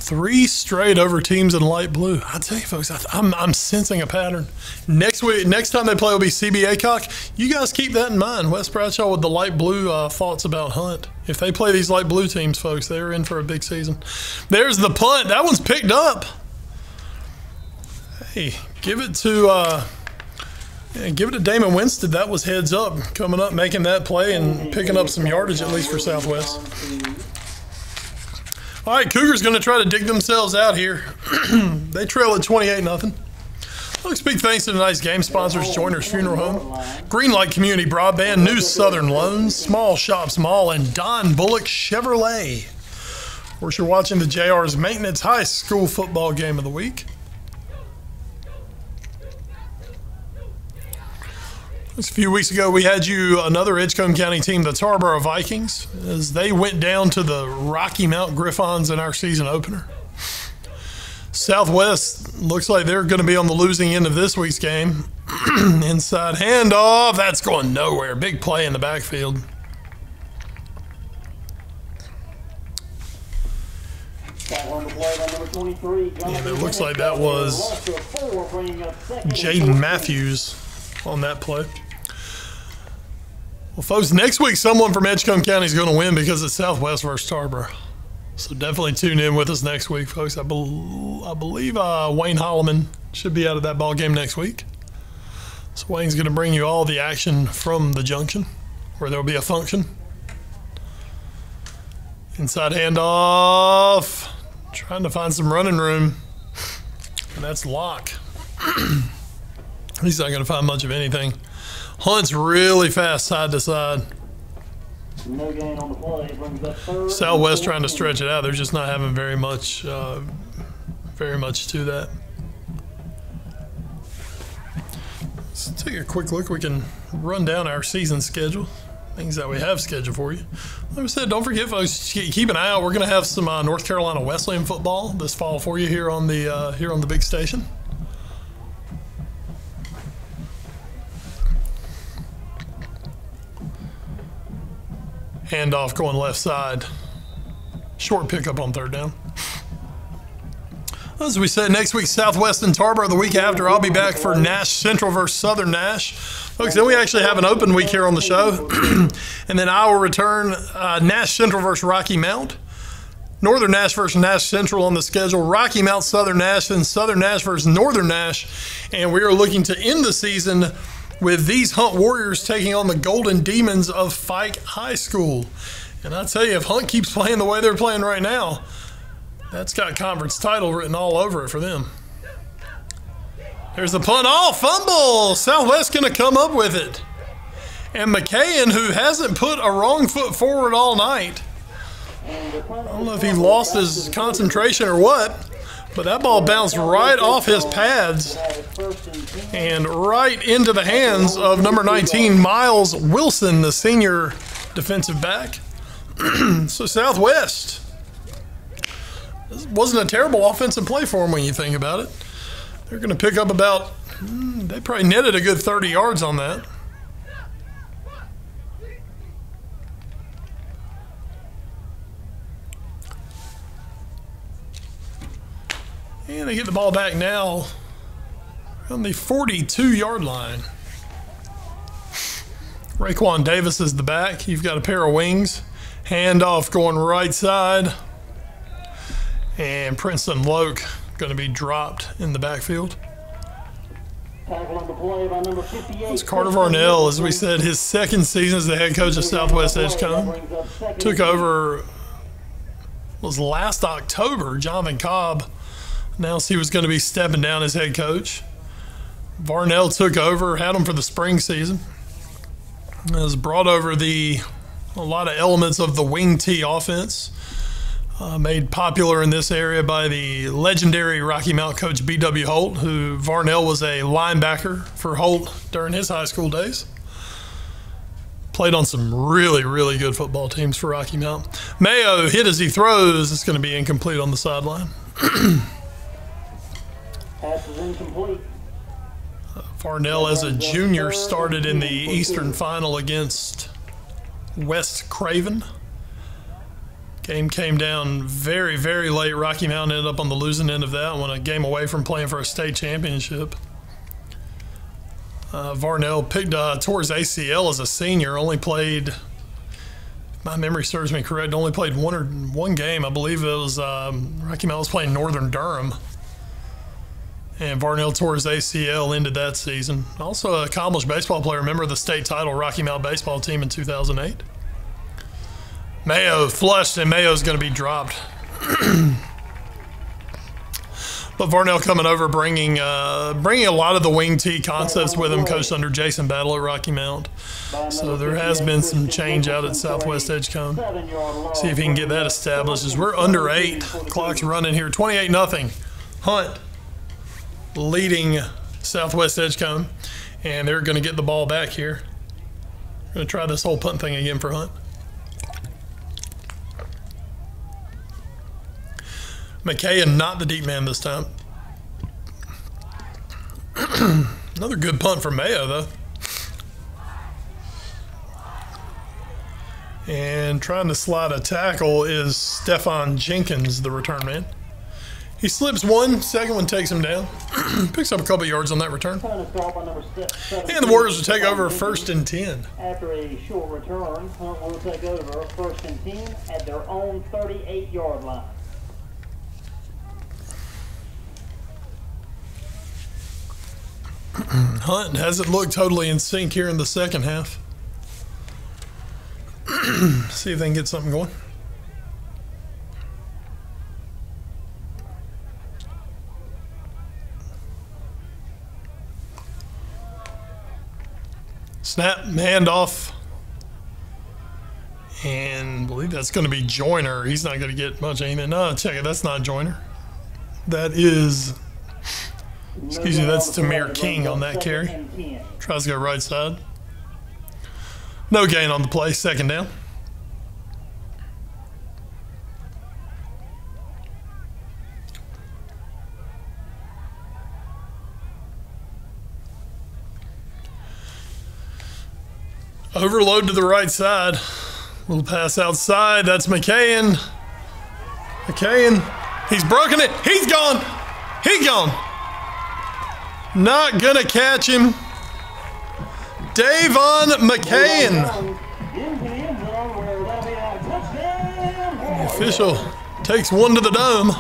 3 straight over teams in light blue. I tell you, folks, I'm sensing a pattern. Next time they play will be CB Aycock. You guys keep that in mind. Wes Bradshaw with the light blue thoughts about Hunt. If they play these light blue teams, folks, they're in for a big season. There's the punt. That one's picked up. Hey, give it to Damon Winstead. That was heads up, coming up, making that play and picking up some yardage at least for Southwest. All right, Cougars going to try to dig themselves out here. They trail at 28-0. Folks, big thanks to tonight's game sponsors, Joiner's Funeral Home, Greenlight Community Broadband, New Southern Loans, Small Shops Mall, and Don Bullock Chevrolet. Of course, you're watching the JR's Maintenance High School Football Game of the Week. A few weeks ago, we had you another Edgecombe County team, the Tarboro Vikings, as they went down to the Rocky Mount Griffons in our season opener. Southwest looks like they're going to be on the losing end of this week's game. Inside handoff, that's going nowhere. Big play in the backfield. Yeah, it looks like that was Jaden Matthews on that play. Well, folks, next week someone from Edgecombe County is going to win because it's Southwest versus Tarboro. So definitely tune in with us next week, folks. I believe Wayne Holloman should be out of that ball game next week. So Wayne's going to bring you all the action from the junction, where there will be a function. Inside handoff. Trying to find some running room. And that's Locke. He's not going to find much of anything. Hunt's really fast side to side. No gain on the play. Brings up third. Southwest trying to stretch it out. They're just not having very much to that. Let's take a quick look. We can run down our season schedule, things that we have scheduled for you. Like I said, don't forget, folks, keep an eye out. We're going to have some North Carolina Wesleyan football this fall for you here on the big station. Handoff going left side. Short pickup on third down. As we said, next week, Southwest and Tarboro. The week after, I'll be back for Nash Central versus Southern Nash. Folks, then we actually have an open week here on the show. And then I will return Nash Central versus Rocky Mount. Northern Nash versus Nash Central on the schedule. Rocky Mount, Southern Nash, and Southern Nash versus Northern Nash. And we are looking to end the season with these Hunt Warriors taking on the Golden Demons of Fike High School. And I tell you, if Hunt keeps playing the way they're playing right now, that's got conference title written all over it for them. There's the punt. Oh, fumble! Southwest going to come up with it. And McCain, who hasn't put a wrong foot forward all night, I don't know if he lost his concentration or what, but that ball bounced right off his pads and right into the hands of number 19, Miles Wilson, the senior defensive back. So Southwest This wasn't a terrible offensive play for them when you think about it. They're going to pick up about, they probably netted a good 30 yards on that. And they get the ball back now on the 42-yard line. Raekwon Davis is the back. You've got a pair of wings. Handoff going right side. And Princeton Loke going to be dropped in the backfield. It's Carter Varnell, as we said, his second season as the head coach of Southwest Edgecombe. Took over, was last October. Jonathan Cobb announced he was going to be stepping down as head coach. Varnell took over, had him for the spring season. Has brought over a lot of elements of the wing tee offense, made popular in this area by the legendary Rocky Mount coach B.W. Holt, who Varnell was a linebacker for Holt during his high school days. Played on some really, really good football teams for Rocky Mount. Mayo hit as he throws. It's going to be incomplete on the sideline. Pass is incomplete. Varnell, as a junior, started in the Eastern Final against West Craven. Game came down very, very late. Rocky Mount ended up on the losing end of that one, a game away from playing for a state championship. Varnell tore his ACL as a senior, only played, if my memory serves me correct, only played one game. I believe it was Rocky Mount was playing Northern Durham. And Varnell tore his ACL, ended that season. Also an accomplished baseball player, member of the state title Rocky Mount baseball team in 2008. Mayo flushed, and Mayo's going to be dropped. But Varnell coming over, bringing a lot of the wing tee concepts with him, coached under Jason Battle at Rocky Mount. So there has been some change out at Southwest Edgecombe. See if he can get that established. As we're under 8, clock's running here, 28-0. Hunt leading Southwest Edgecombe, and they're going to get the ball back here. Going to try this whole punt thing again for Hunt. McKay, not the deep man this time. Another good punt from Mayo, though. And trying to slide a tackle is Stefan Jenkins, the return man. He slips one, second one takes him down. Picks up a couple yards on that return. And the Warriors will take over 1st and 10. After a short return, Hunt will take over 1st and 10 at their own 38-yard line. Hunt hasn't looked totally in sync here in the second half. See if they can get something going. Snap, handoff, and I believe that's going to be Joyner. He's not going to get much anything. No, check it. That's not Joyner. That is, excuse me, that's Tamir King on that carry. Tries to go right side. No gain on the play, 2nd down. Overload to the right side. Little pass outside. That's McCain. He's broken it. He's gone. He's gone. Not gonna catch him. Davon McCain. The official takes one to the dome.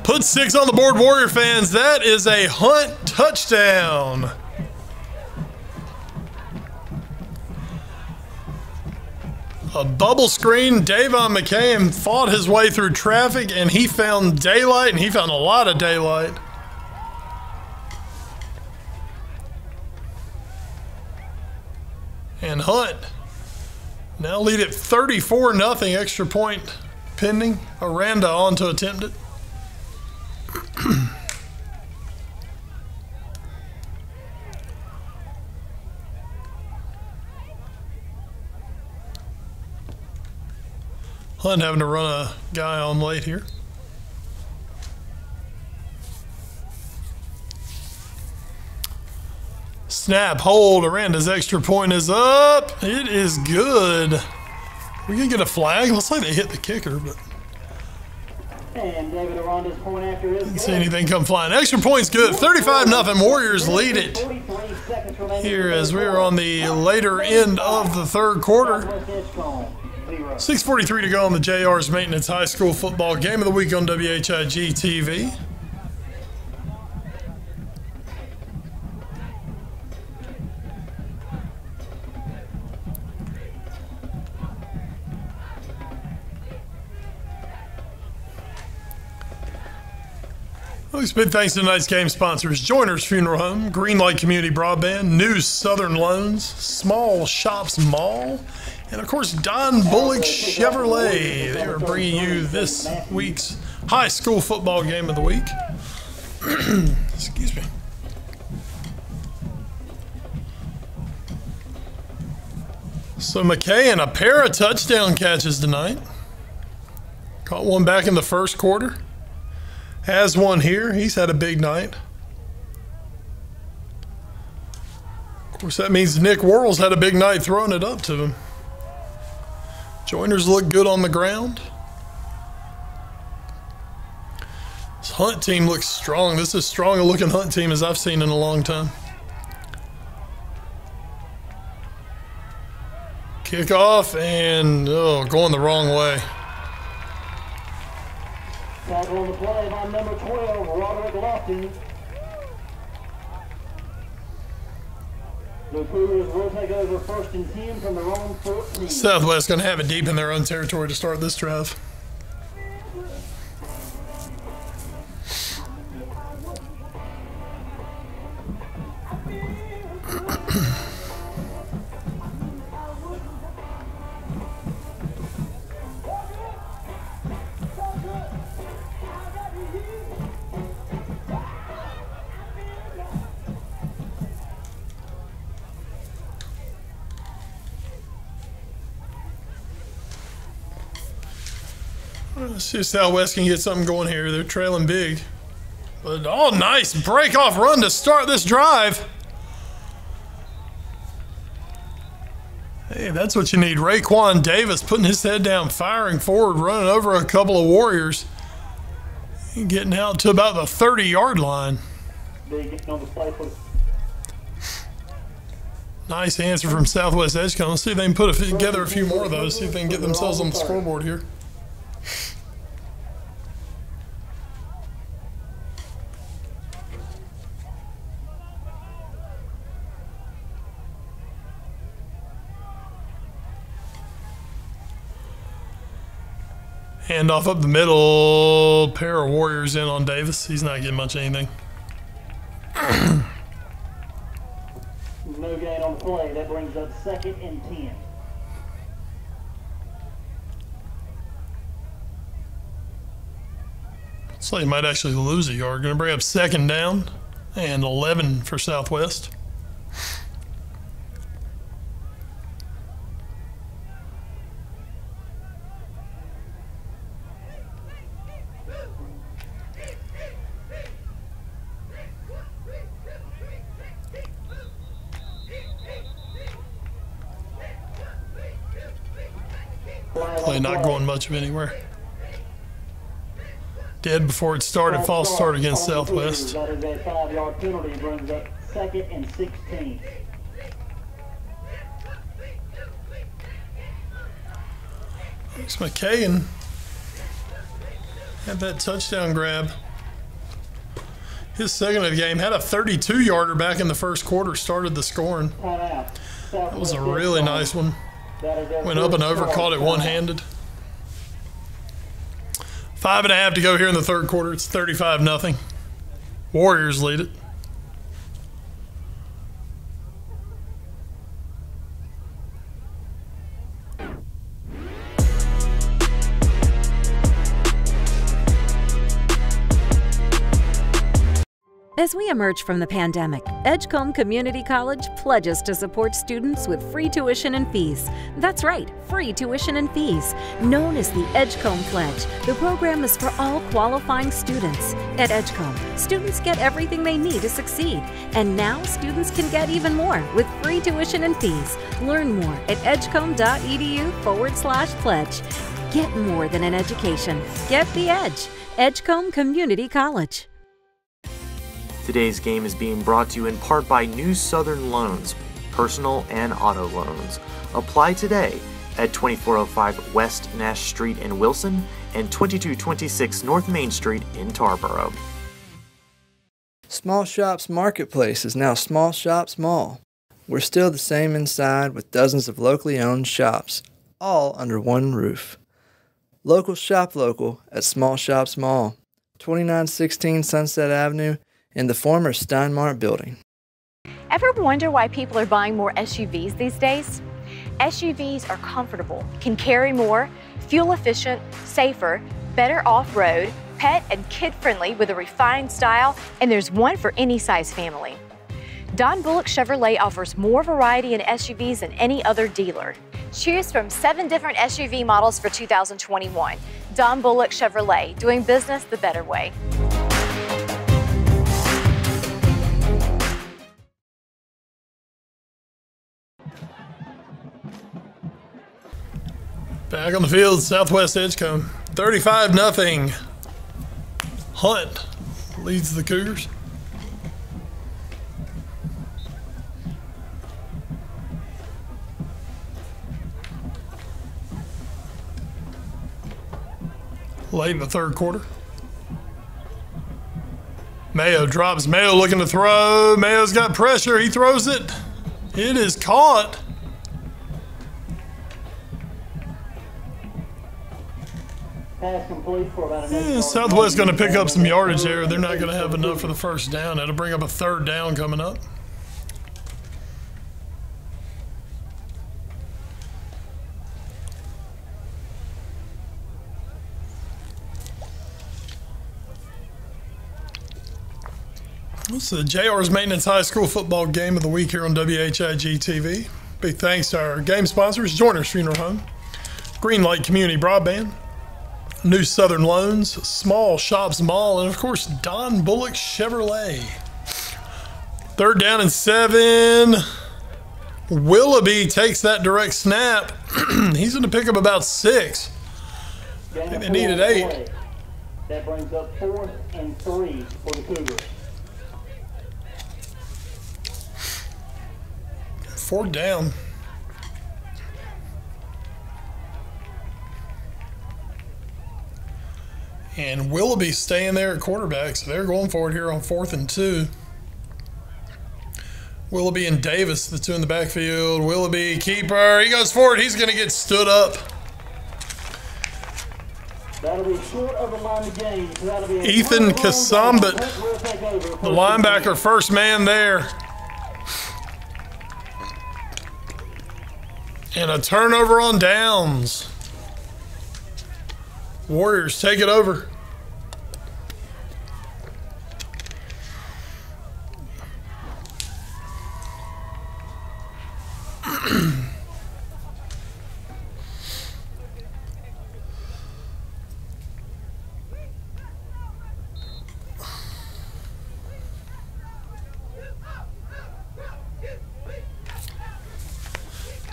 Put 6 on the board, Warrior fans. That is a Hunt touchdown. A bubble screen. Davon McCain fought his way through traffic, and he found daylight, and he found a lot of daylight. And Hunt now lead it 34-0, extra point pending. Aranda on to attempt it. Hunt having to run a guy on late here. Snap, hold, Aranda's extra point is up. It is good. We're going to get a flag. Looks like they hit the kicker, but And David Aranda's point after is didn't see anything come flying. Extra point's good. 35-0. Warriors lead it here as we are on the later end of the third quarter. 6:43 to go on the JR's Maintenance High School Football Game of the Week on WHIG TV. Big thanks to tonight's game sponsors: Joiner's Funeral Home, Greenlight Community Broadband, New Southern Loans, Small Shops Mall, and of course Don Bullock Chevrolet. They are bringing you this week's high school football game of the week. Excuse me. So McKay and a pair of touchdown catches tonight. Caught one back in the first quarter. Has one here. He's had a big night. Of course, that means Nick Worrell's had a big night throwing it up to him. Joiners look good on the ground. This Hunt team looks strong. This is as strong a looking Hunt team as I've seen in a long time. Kickoff and going the wrong way. Tackle on the play by number 12, Roderick Lofton. The Cougars will take over 1st and 10 from their own 14. Southwest going to have it deep in their own territory to start this drive. Let's see if Southwest can get something going here. They're trailing big. But, nice break-off run to start this drive. Hey, that's what you need. Raekwon Davis putting his head down, firing forward, running over a couple of Warriors. And getting out to about the 30-yard line. Nice answer from Southwest Edgecombe. Let's see if they can put together a few more of those. See if they can get themselves on the scoreboard here. Handoff up the middle. Pair of Warriors in on Davis. He's not getting much of anything. No gain on the play. That brings up 2nd and 10. So he might actually lose a yard. Going to bring up 2nd down and 11 for Southwest. Play not going much of anywhere. Dead before it started. False start against Southwest. That is a 5-yard penalty. Brings up 2nd and 16. Thanks, McKay had that touchdown grab. His second of the game. Had a 32-yarder back in the first quarter. Started the scoring. That was a really nice one. Went up and over, caught it one-handed. 5.5 to go here in the third quarter. It's 35-0. Warriors lead it. As we emerge from the pandemic, Edgecombe Community College pledges to support students with free tuition and fees. That's right, free tuition and fees. Known as the Edgecombe Pledge, the program is for all qualifying students. At Edgecombe, students get everything they need to succeed. And now students can get even more with free tuition and fees. Learn more at edgecombe.edu/pledge. Get more than an education. Get the edge. Edgecombe Community College. Today's game is being brought to you in part by New Southern Loans, personal and auto loans. Apply today at 2405 West Nash Street in Wilson and 2226 North Main Street in Tarboro. Small Shops Marketplace is now Small Shops Mall. We're still the same inside with dozens of locally owned shops, all under one roof. Local shop local at Small Shops Mall, 2916 Sunset Avenue, in the former Steinmart building. Ever wonder why people are buying more SUVs these days? SUVs are comfortable, can carry more, fuel efficient, safer, better off-road, pet and kid-friendly with a refined style, and there's one for any size family. Don Bullock Chevrolet offers more variety in SUVs than any other dealer. Choose from 7 different SUV models for 2021. Don Bullock Chevrolet, doing business the better way. Back on the field, Southwest Edgecombe, 35-0. Hunt leads the Cougars. Late in the third quarter. Mayo drops. Mayo looking to throw. Mayo's got pressure. He throws it. It is caught. Pass complete for about an Southwest going to pick up some yardage there. They're not going to have enough for the first down. That'll bring up a third down coming up. This is the JR's Maintenance High School Football Game of the Week here on WHIG TV. Big thanks to our game sponsors, Joiner's Funeral Home, Greenlight Community Broadband, New Southern Loans, Small Shops Mall, and of course, Don Bullock Chevrolet. Third down and 7. Willoughby takes that direct snap. He's going to pick up about 6. I think they needed 8. That brings up 4th and 3 for the Cougars. 4th down. And Willoughby staying there at quarterback, so they're going for it here on 4th and 2. Willoughby and Davis, the two in the backfield. Willoughby, keeper, he goes for it. He's going to get stood up. That'll be short of the line of game. So that'll be Ethan Kasambit, the linebacker, first man there. And a turnover on downs. Warriors take it over.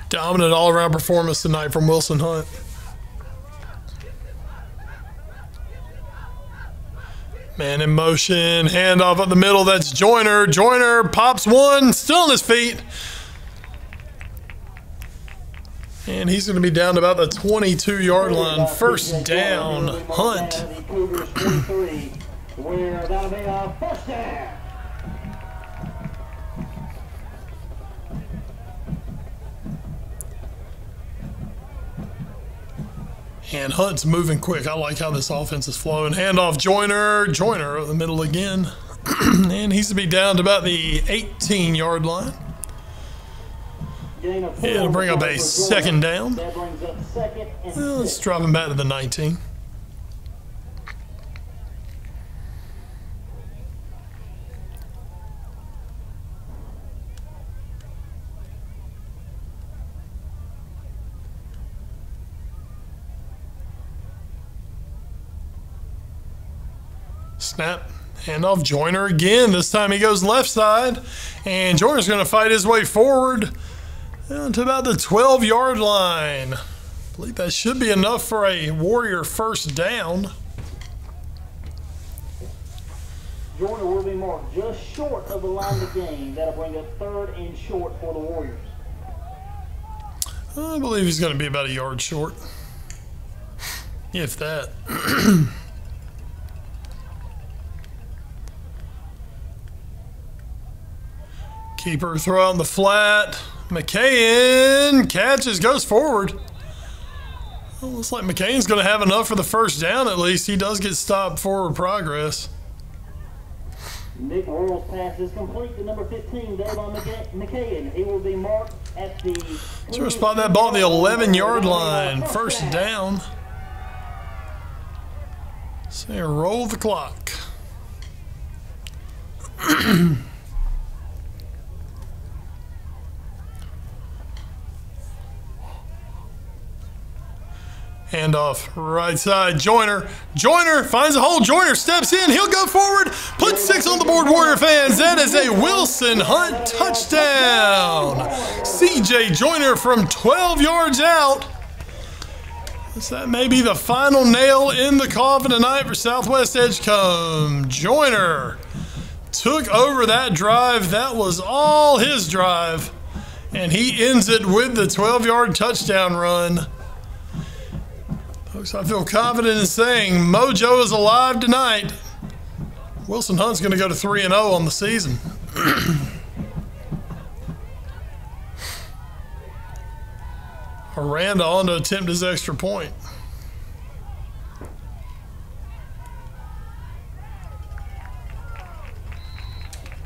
Dominant all-around performance tonight from Wilson Hunt. Man in motion, handoff up the middle, that's Joyner. Joyner pops one, still on his feet. And he's going to be down to about the 22-yard line. First down, Hunt. That'll be a first down. And Hunt's moving quick. I like how this offense is flowing. Handoff Joyner. Joyner in the middle again. And he's to be down to about the 18-yard line. It'll bring up a second down. Well, let's drop him back to the 19. Snap. Handoff. Joyner again. This time he goes left side. And Joyner's going to fight his way forward to about the 12-yard line. I believe that should be enough for a Warrior first down. Joyner will be marked just short of the line of the game. That'll bring up 3rd and short for the Warriors. I believe he's going to be about a yard short, if that. Keeper throw on the flat. McCain catches, goes forward. Well, looks like McCain's going to have enough for the first down at least. He does get stopped forward progress. Nick Worrell's pass is complete to number 15, Davon McCain. He will be marked at the... So spot that ball at the 11-yard line. First down. So roll the clock. Handoff right side. Joyner. Joyner finds a hole. Joyner steps in. He'll go forward. Put 6 on the board, Warrior fans. That is a Wilson Hunt touchdown. CJ Joyner from 12 yards out. So that may be the final nail in the coffin tonight for Southwest Edgecombe. Joyner took over that drive. That was all his drive. And he ends it with the 12-yard touchdown run. Folks, I feel confident in saying Mojo is alive tonight. Wilson Hunt's going to go to 3-0 on the season. Aranda on to attempt his extra point.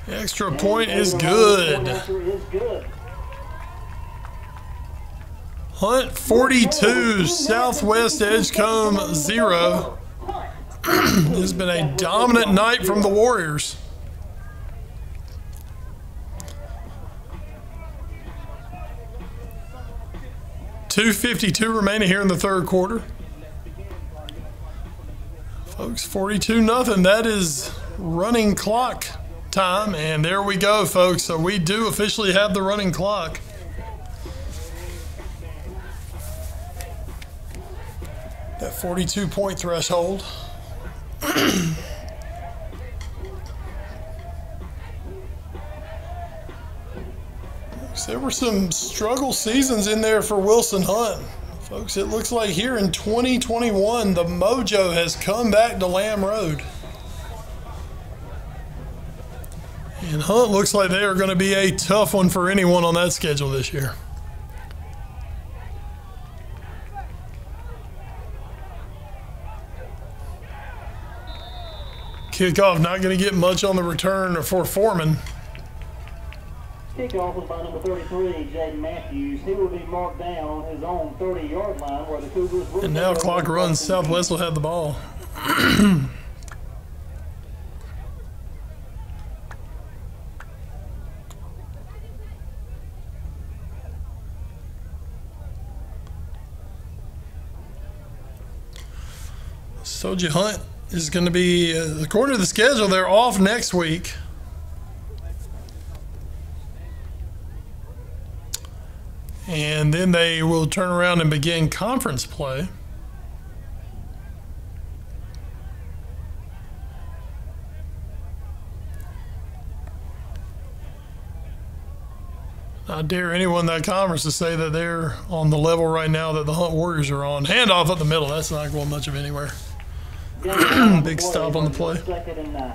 The extra point is good. Hunt 42, Southwest Edgecombe 0. This has been a dominant night from the Warriors. .252 remaining here in the third quarter. Folks, 42-0. That is running clock time. And there we go, folks. So we do officially have the running clock. That 42-point threshold. There were some struggle seasons in there for Wilson Hunt. Folks, it looks like here in 2021, the mojo has come back to Lamb Road. And Hunt looks like they are going to be a tough one for anyone on that schedule this year. Kickoff not going to get much on the return for Foreman. Kickoff was by number 33, Jaden Matthews. He will be marked down on his own 30-yard line where the Cougars will... And now clock runs. Southwest will have the ball. Told you Hunt is going to be, according to the schedule, they're off next week. And then they will turn around and begin conference play. I dare anyone in that conference to say that they're on the level right now that the Hunt Warriors are on. Handoff up the middle. That's not going much of anywhere. Big stop on the play. 2nd and 9.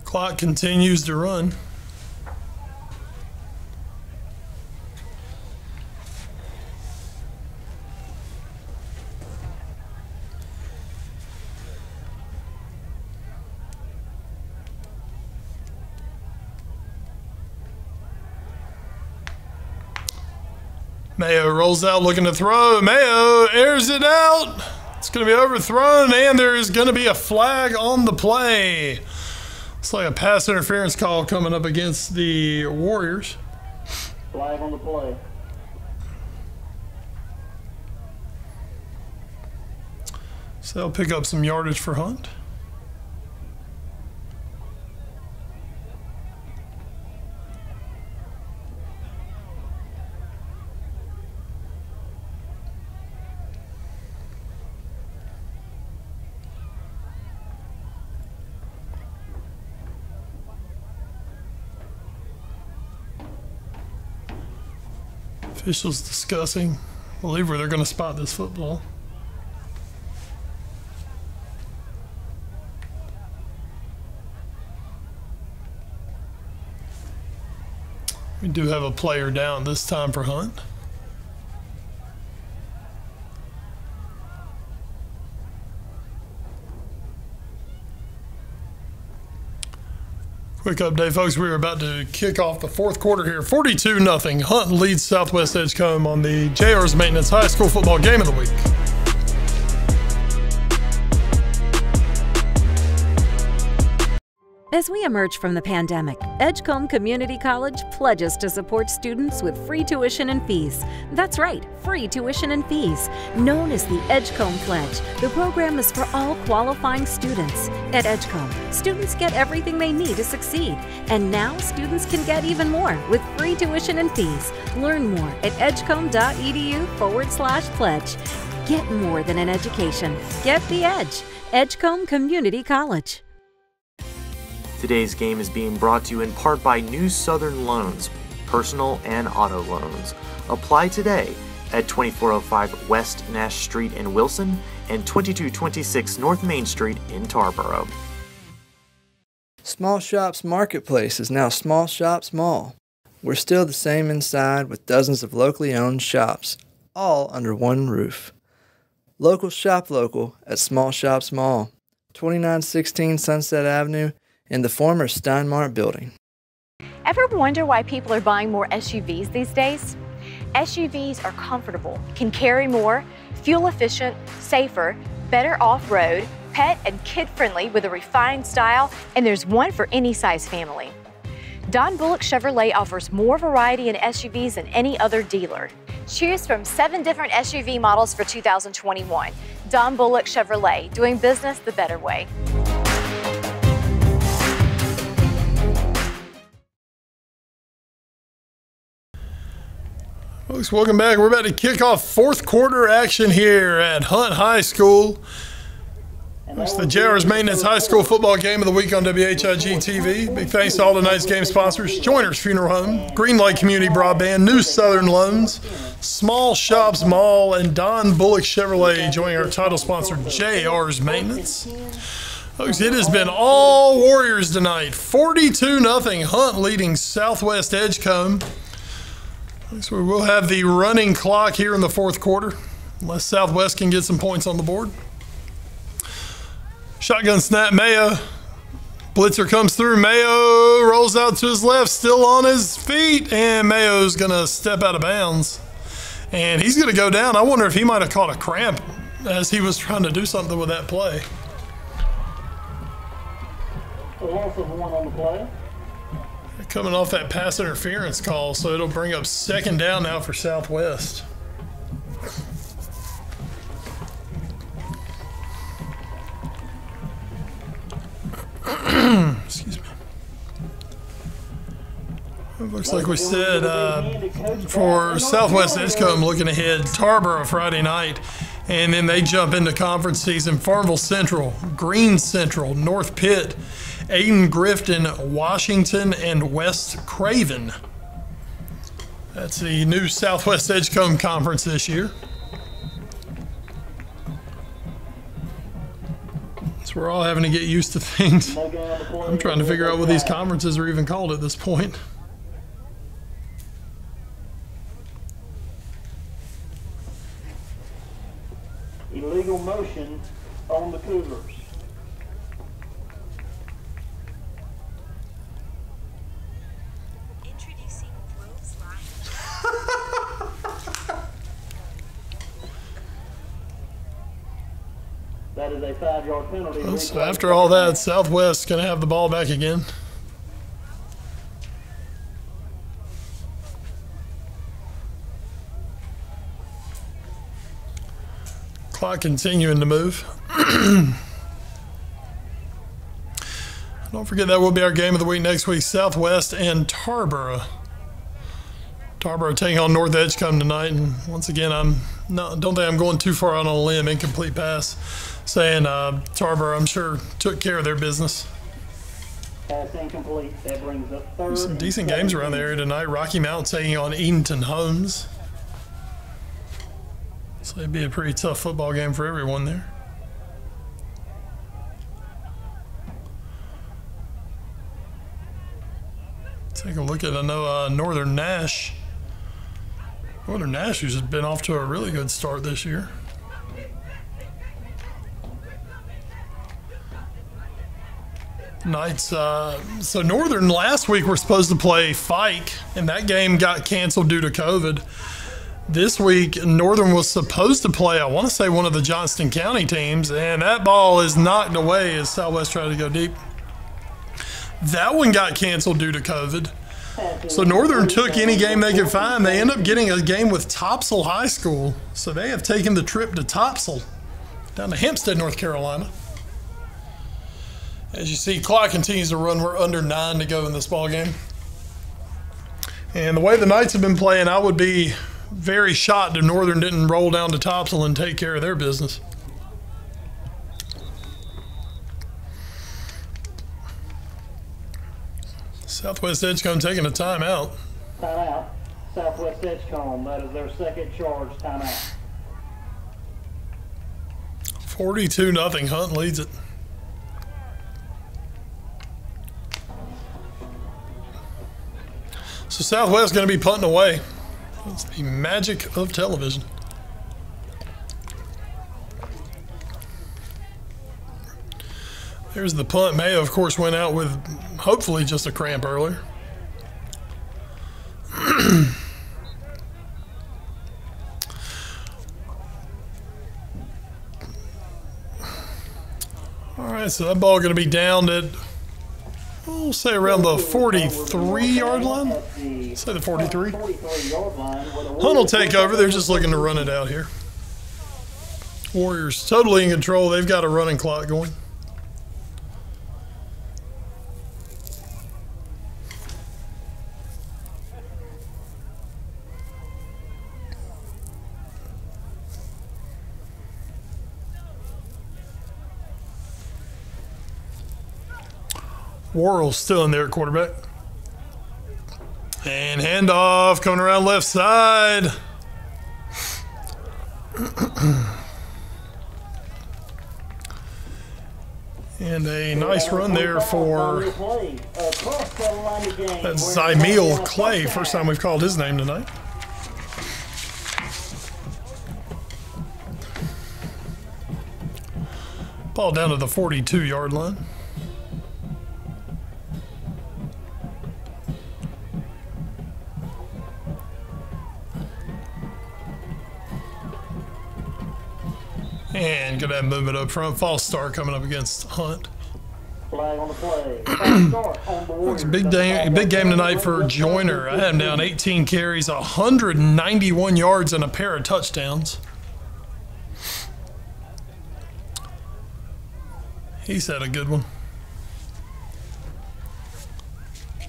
Clock continues to run. Mayo rolls out looking to throw. Mayo airs it out. It's going to be overthrown, and there is going to be a flag on the play. It's like a pass interference call coming up against the Warriors. Flag on the play. So they'll pick up some yardage for Hunt. Officials discussing, I believe, where they're going to spot this football. We do have a player down this time for Hunt. Quick update, folks. We're about to kick off the fourth quarter here. 42-0. Hunt leads Southwest Edgecombe on the JR's Maintenance High School Football Game of the Week. As we emerge from the pandemic, Edgecombe Community College pledges to support students with free tuition and fees. That's right, free tuition and fees. Known as the Edgecombe Pledge, the program is for all qualifying students. At Edgecombe, students get everything they need to succeed. And now students can get even more with free tuition and fees. Learn more at edgecombe.edu/pledge. Get more than an education. Get the edge. Edgecombe Community College. Today's game is being brought to you in part by New Southern Loans, personal and auto loans. Apply today at 2405 West Nash Street in Wilson and 2226 North Main Street in Tarboro. Small Shops Marketplace is now Small Shops Mall. We're still the same inside with dozens of locally owned shops, all under one roof. Local shop local at Small Shops Mall, 2916 Sunset Avenue, in the former Steinmart building. Ever wonder why people are buying more SUVs these days? SUVs are comfortable, can carry more, fuel efficient, safer, better off-road, pet and kid-friendly with a refined style, and there's one for any size family. Don Bullock Chevrolet offers more variety in SUVs than any other dealer. Choose from 7 different SUV models for 2021. Don Bullock Chevrolet, doing business the better way. Folks, welcome back. We're about to kick off fourth quarter action here at Hunt High School. It's the JR's Maintenance High School Football Game of the Week on WHIG TV. Big thanks to all tonight's game sponsors: Joiners Funeral Home, Greenlight Community Broadband, New Southern Loans, Small Shops Mall, and Don Bullock Chevrolet joining our title sponsor, JR's Maintenance. Folks, it has been all Warriors tonight. 42-0. Hunt leading Southwest Edgecombe. So we will have the running clock here in the fourth quarter, unless Southwest can get some points on the board. Shotgun snap, Mayo. Blitzer comes through. Mayo rolls out to his left, still on his feet, and Mayo's going to step out of bounds. And he's going to go down. I wonder if he might have caught a cramp as he was trying to do something with that play. A loss of 1 on the play. Coming off that pass interference call, so it'll bring up second down now for Southwest. Excuse me. It looks like we said for Southwest Edgecombe looking ahead, Tarboro Friday night, and then they jump into conference season. Farmville Central, Green Central, North Pitt, Aden Grifton, Washington, and West Craven. That's the new Southwest Edgecombe Conference this year. So we're all having to get used to things. I'm trying to figure out what these conferences are even called at this point. Illegal motion on the Cougars. That is a 5-yard penalty. Well, so after all that, Southwest's going to have the ball back again. Clock continuing to move. Don't forget that will be our game of the week next week. Southwest and Tarboro. Tarboro taking on North Edgecombe tonight. And once again, don't think I'm going too far out on a limb. Incomplete pass. Saying Tarboro, I'm sure, took care of their business. Pass incomplete. That brings up third. Some decent games around the area tonight. Rocky Mount taking on Edenton Holmes. So it'd be a pretty tough football game for everyone there. Take a look at, I know Northern Nash. Northern Nash has been off to a really good start this year. Knights, so Northern last week were supposed to play Fike, and that game got canceled due to COVID. This week, Northern was supposed to play, I want to say, one of the Johnston County teams, and that ball is knocked away as Southwest tried to go deep. That one got canceled due to COVID. So Northern took any game they could find. They end up getting a game with Topsail High School. So they have taken the trip to Topsail, down to Hempstead, North Carolina. As you see, clock continues to run. We're under 9 to go in this ball game. And the way the Knights have been playing, I would be very shocked if Northern didn't roll down to Topsail and take care of their business. Southwest Edgecombe taking a timeout. Timeout. Southwest Edgecombe. That is their second charge timeout. 42-0. Hunt leads it. So Southwest is going to be punting away. That's the magic of television. There's the punt. Mayo, of course, went out with hopefully just a cramp earlier. All right, so that ball going to be down at, we'll say around the 43-yard line. Say the 43. Hunt will take over. They're just looking to run it out here. Warriors totally in control. They've got a running clock going. Worrell's still in there at quarterback. And handoff coming around left side. And a nice run there for that's Zymeal Clay. First time we've called his name tonight. Ball down to the 42-yard line. And gonna have movement up front. False start coming up against Hunt. Flag on the play. False start on the Warriors. It's a big game tonight for Joyner. I had him down 18 carries, 191 yards, and a pair of touchdowns. He's had a good one.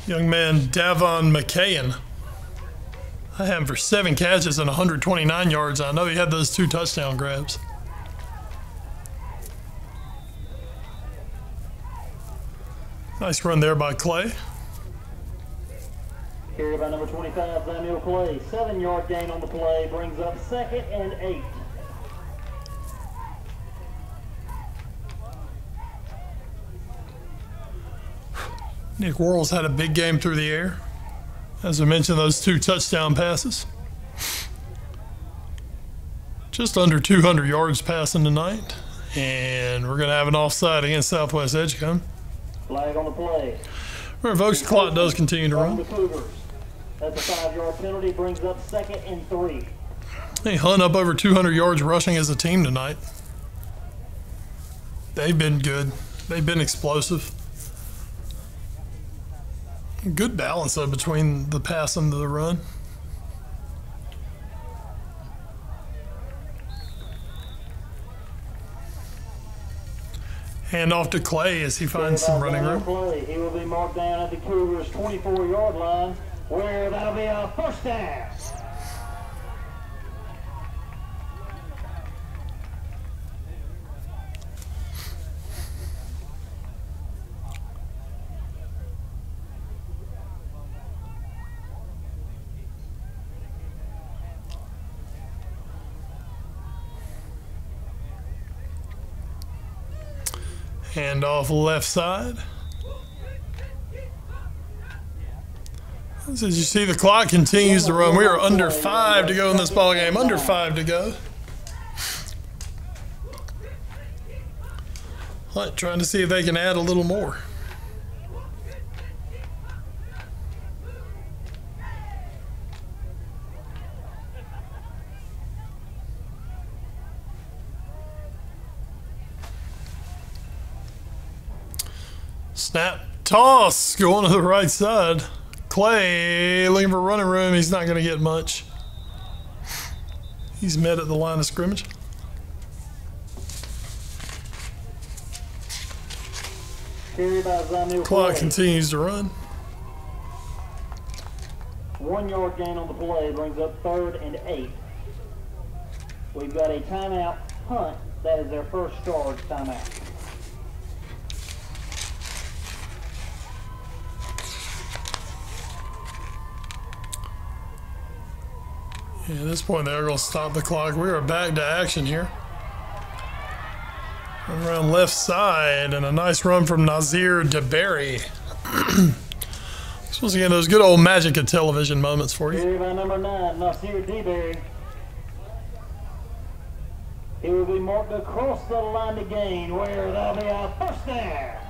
Young man Davon McKayen. I had him for 7 catches and 129 yards. I know he had those 2 touchdown grabs. Nice run there by Clay. Carried by number 25, Samuel Clay. 7-yard gain on the play, brings up 2nd and 8. Nick Worrell's had a big game through the air. As I mentioned, those 2 touchdown passes. Just under 200 yards passing tonight. And we're going to have an offside against Southwest Edgecombe. Flag on the play. Revokes clock does continue to run. That's a 5-yard penalty, brings up 2nd and 3. They Hunt up over 200 yards rushing as a team tonight. They've been good. They've been explosive. Good balance, though, between the pass and the run. Hand off to Clay as he finds some running room. He will be marked down at the Cougars' 24-yard line, where that'll be a first down. Hand off left side. As you see, the clock continues to run. We are under 5 to go in this ball game. Under 5 to go. Hunt trying to see if they can add a little more. Snap, toss, going to the right side. Clay looking for running room. He's not going to get much. He's met at the line of scrimmage. Clock continues to run. 1 yard gain on the play brings up 3rd and 8. We've got a timeout. Hunt, that is their first charge timeout. Yeah, at this point, they're going to stop the clock. We are back to action here. Around left side, and a nice run from Nazir DeBerry. Supposed to get those good old magic of television moments for you. Carry by number 9, Nazir DeBerry. He will be marked across the line to gain, where that'll be a first down.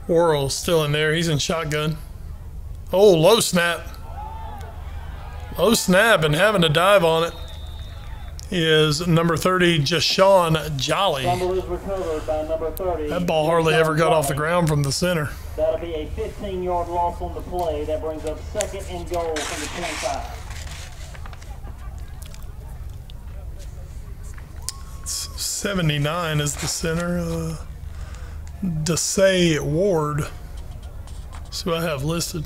Worrell still in there. He's in shotgun. Oh, low snap. Low snap and having to dive on it is number 30, Jashawn Jolly. Fumble is recovered by number 30. That ball hardly ever got off the ground from the center. That'll be a 15-yard loss on the play. That brings up 2nd and goal from the 25. 79 is the center. Desai Ward. That's who I have listed.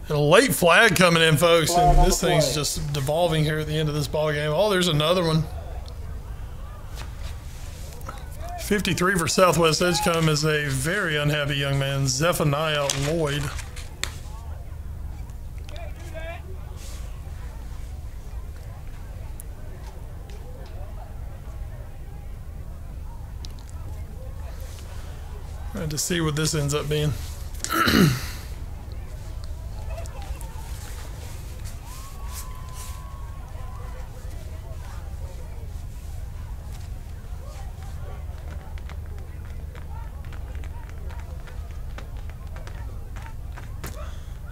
And a late flag coming in, folks. And this thing's just devolving here at the end of this ball game. Oh, there's another one. 53 for Southwest Edgecombe is a very unhappy young man, Zephaniah Lloyd. To see what this ends up being.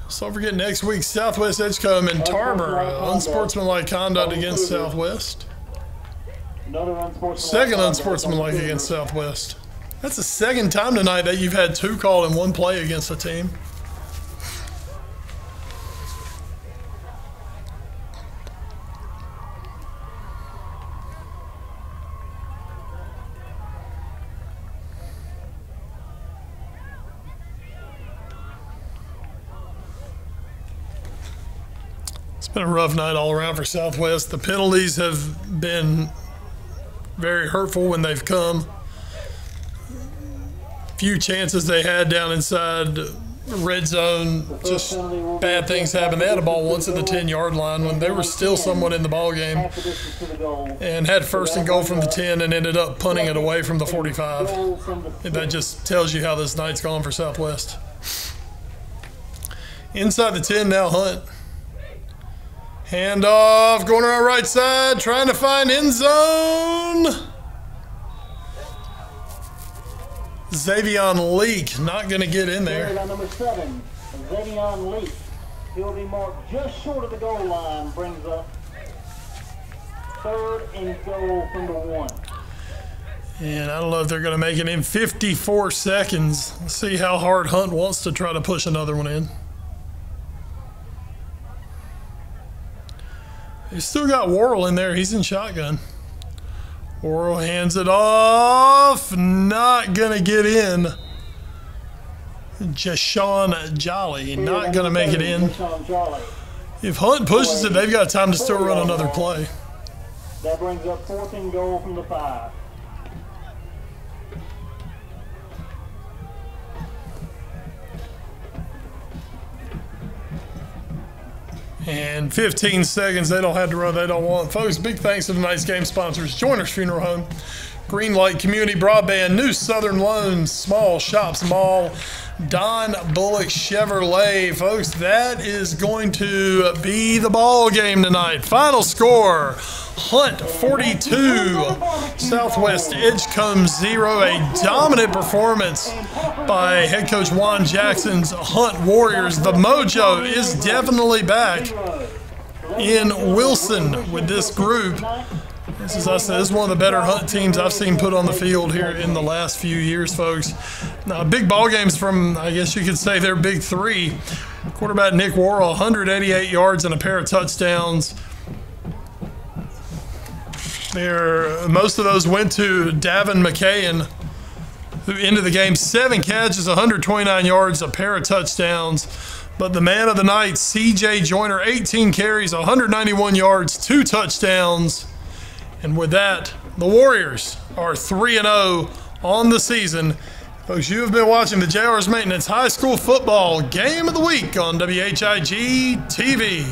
So don't forget next week, Southwest Edgecombe and Tarboro. Unsportsmanlike conduct against Southwest. Second unsportsmanlike against Southwest. That's the second time tonight that you've had 2 called in one play against a team. It's been a rough night all around for Southwest. The penalties have been very hurtful when they've come. Few chances they had down inside the red zone, just bad things happened. They had a ball once at the 10-yard line when they were still somewhat in the ball game, and had 1st and goal from the 10 and ended up punting it away from the 45. And that just tells you how this night's gone for Southwest. Inside the 10 now, Hunt. Handoff, going around right side, trying to find end zone. Xavion Leak not going to get in there. Carried on number 7, Xavion Leak. He'll be marked just short of the goal line, brings up 3rd and goal from the 1. And I don't know if they're going to make it in 54 seconds. Let's see how hard Hunt wants to try to push another one in. He's still got Worrell in there. He's in shotgun. Worrell hands it off. Not going to get in. Jashawn Jolly not going to make it in. If Hunt pushes it, they've got time to still run another play. That brings up 4th and goal from the 5. And 15 seconds, they don't have to run, they don't want. Folks, big thanks to tonight's game sponsors, Joiners Funeral Home, Greenlight Community Broadband, New Southern Loans, Small Shops Mall, Don Bullock Chevrolet. Folks, that is going to be the ball game tonight. Final score, Hunt 42, Southwest Edgecombe 0. A dominant performance by head coach Juan Jackson's Hunt Warriors. The mojo is definitely back in Wilson with this group. As I said, this is one of the better Hunt teams I've seen put on the field here in the last few years, folks. Now, big ball games from, I guess you could say, their big 3. Quarterback Nick Worrell, 188 yards and a pair of touchdowns. Most of those went to Davin McCain, who ended the game 7 catches, 129 yards, a pair of touchdowns. But the man of the night, CJ Joyner, 18 carries, 191 yards, 2 touchdowns. And with that, the Warriors are 3-0 on the season. Folks, you have been watching the JR's Maintenance High School Football Game of the Week on WHIG TV.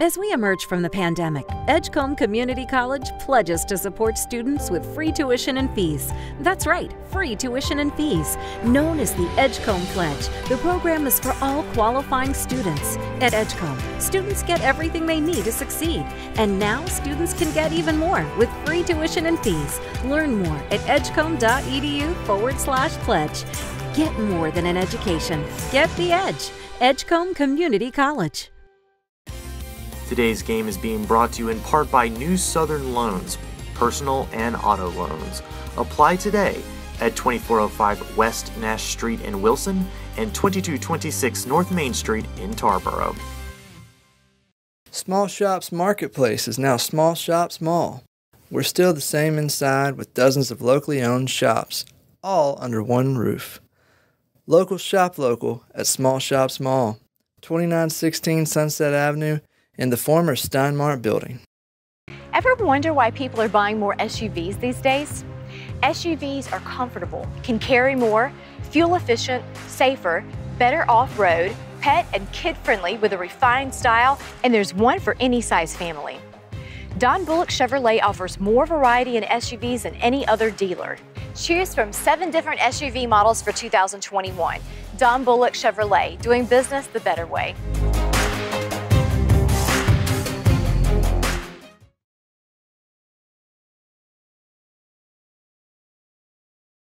As we emerge from the pandemic, Edgecombe Community College pledges to support students with free tuition and fees. That's right, free tuition and fees. Known as the Edgecombe Pledge, the program is for all qualifying students. At Edgecombe, students get everything they need to succeed. And now students can get even more with free tuition and fees. Learn more at edgecombe.edu/pledge. Get more than an education. Get the edge. Edgecombe Community College. Today's game is being brought to you in part by New Southern Loans, personal and auto loans. Apply today at 2405 West Nash Street in Wilson and 2226 North Main Street in Tarboro. Small Shops Marketplace is now Small Shops Mall. We're still the same inside with dozens of locally owned shops, all under one roof. Local shop local at Small Shops Mall, 2916 Sunset Avenue, in the former Steinmart building. Ever wonder why people are buying more SUVs these days? SUVs are comfortable, can carry more, fuel efficient, safer, better off-road, pet and kid-friendly with a refined style, and there's one for any size family. Don Bullock Chevrolet offers more variety in SUVs than any other dealer. Choose from 7 different SUV models for 2021. Don Bullock Chevrolet, doing business the better way.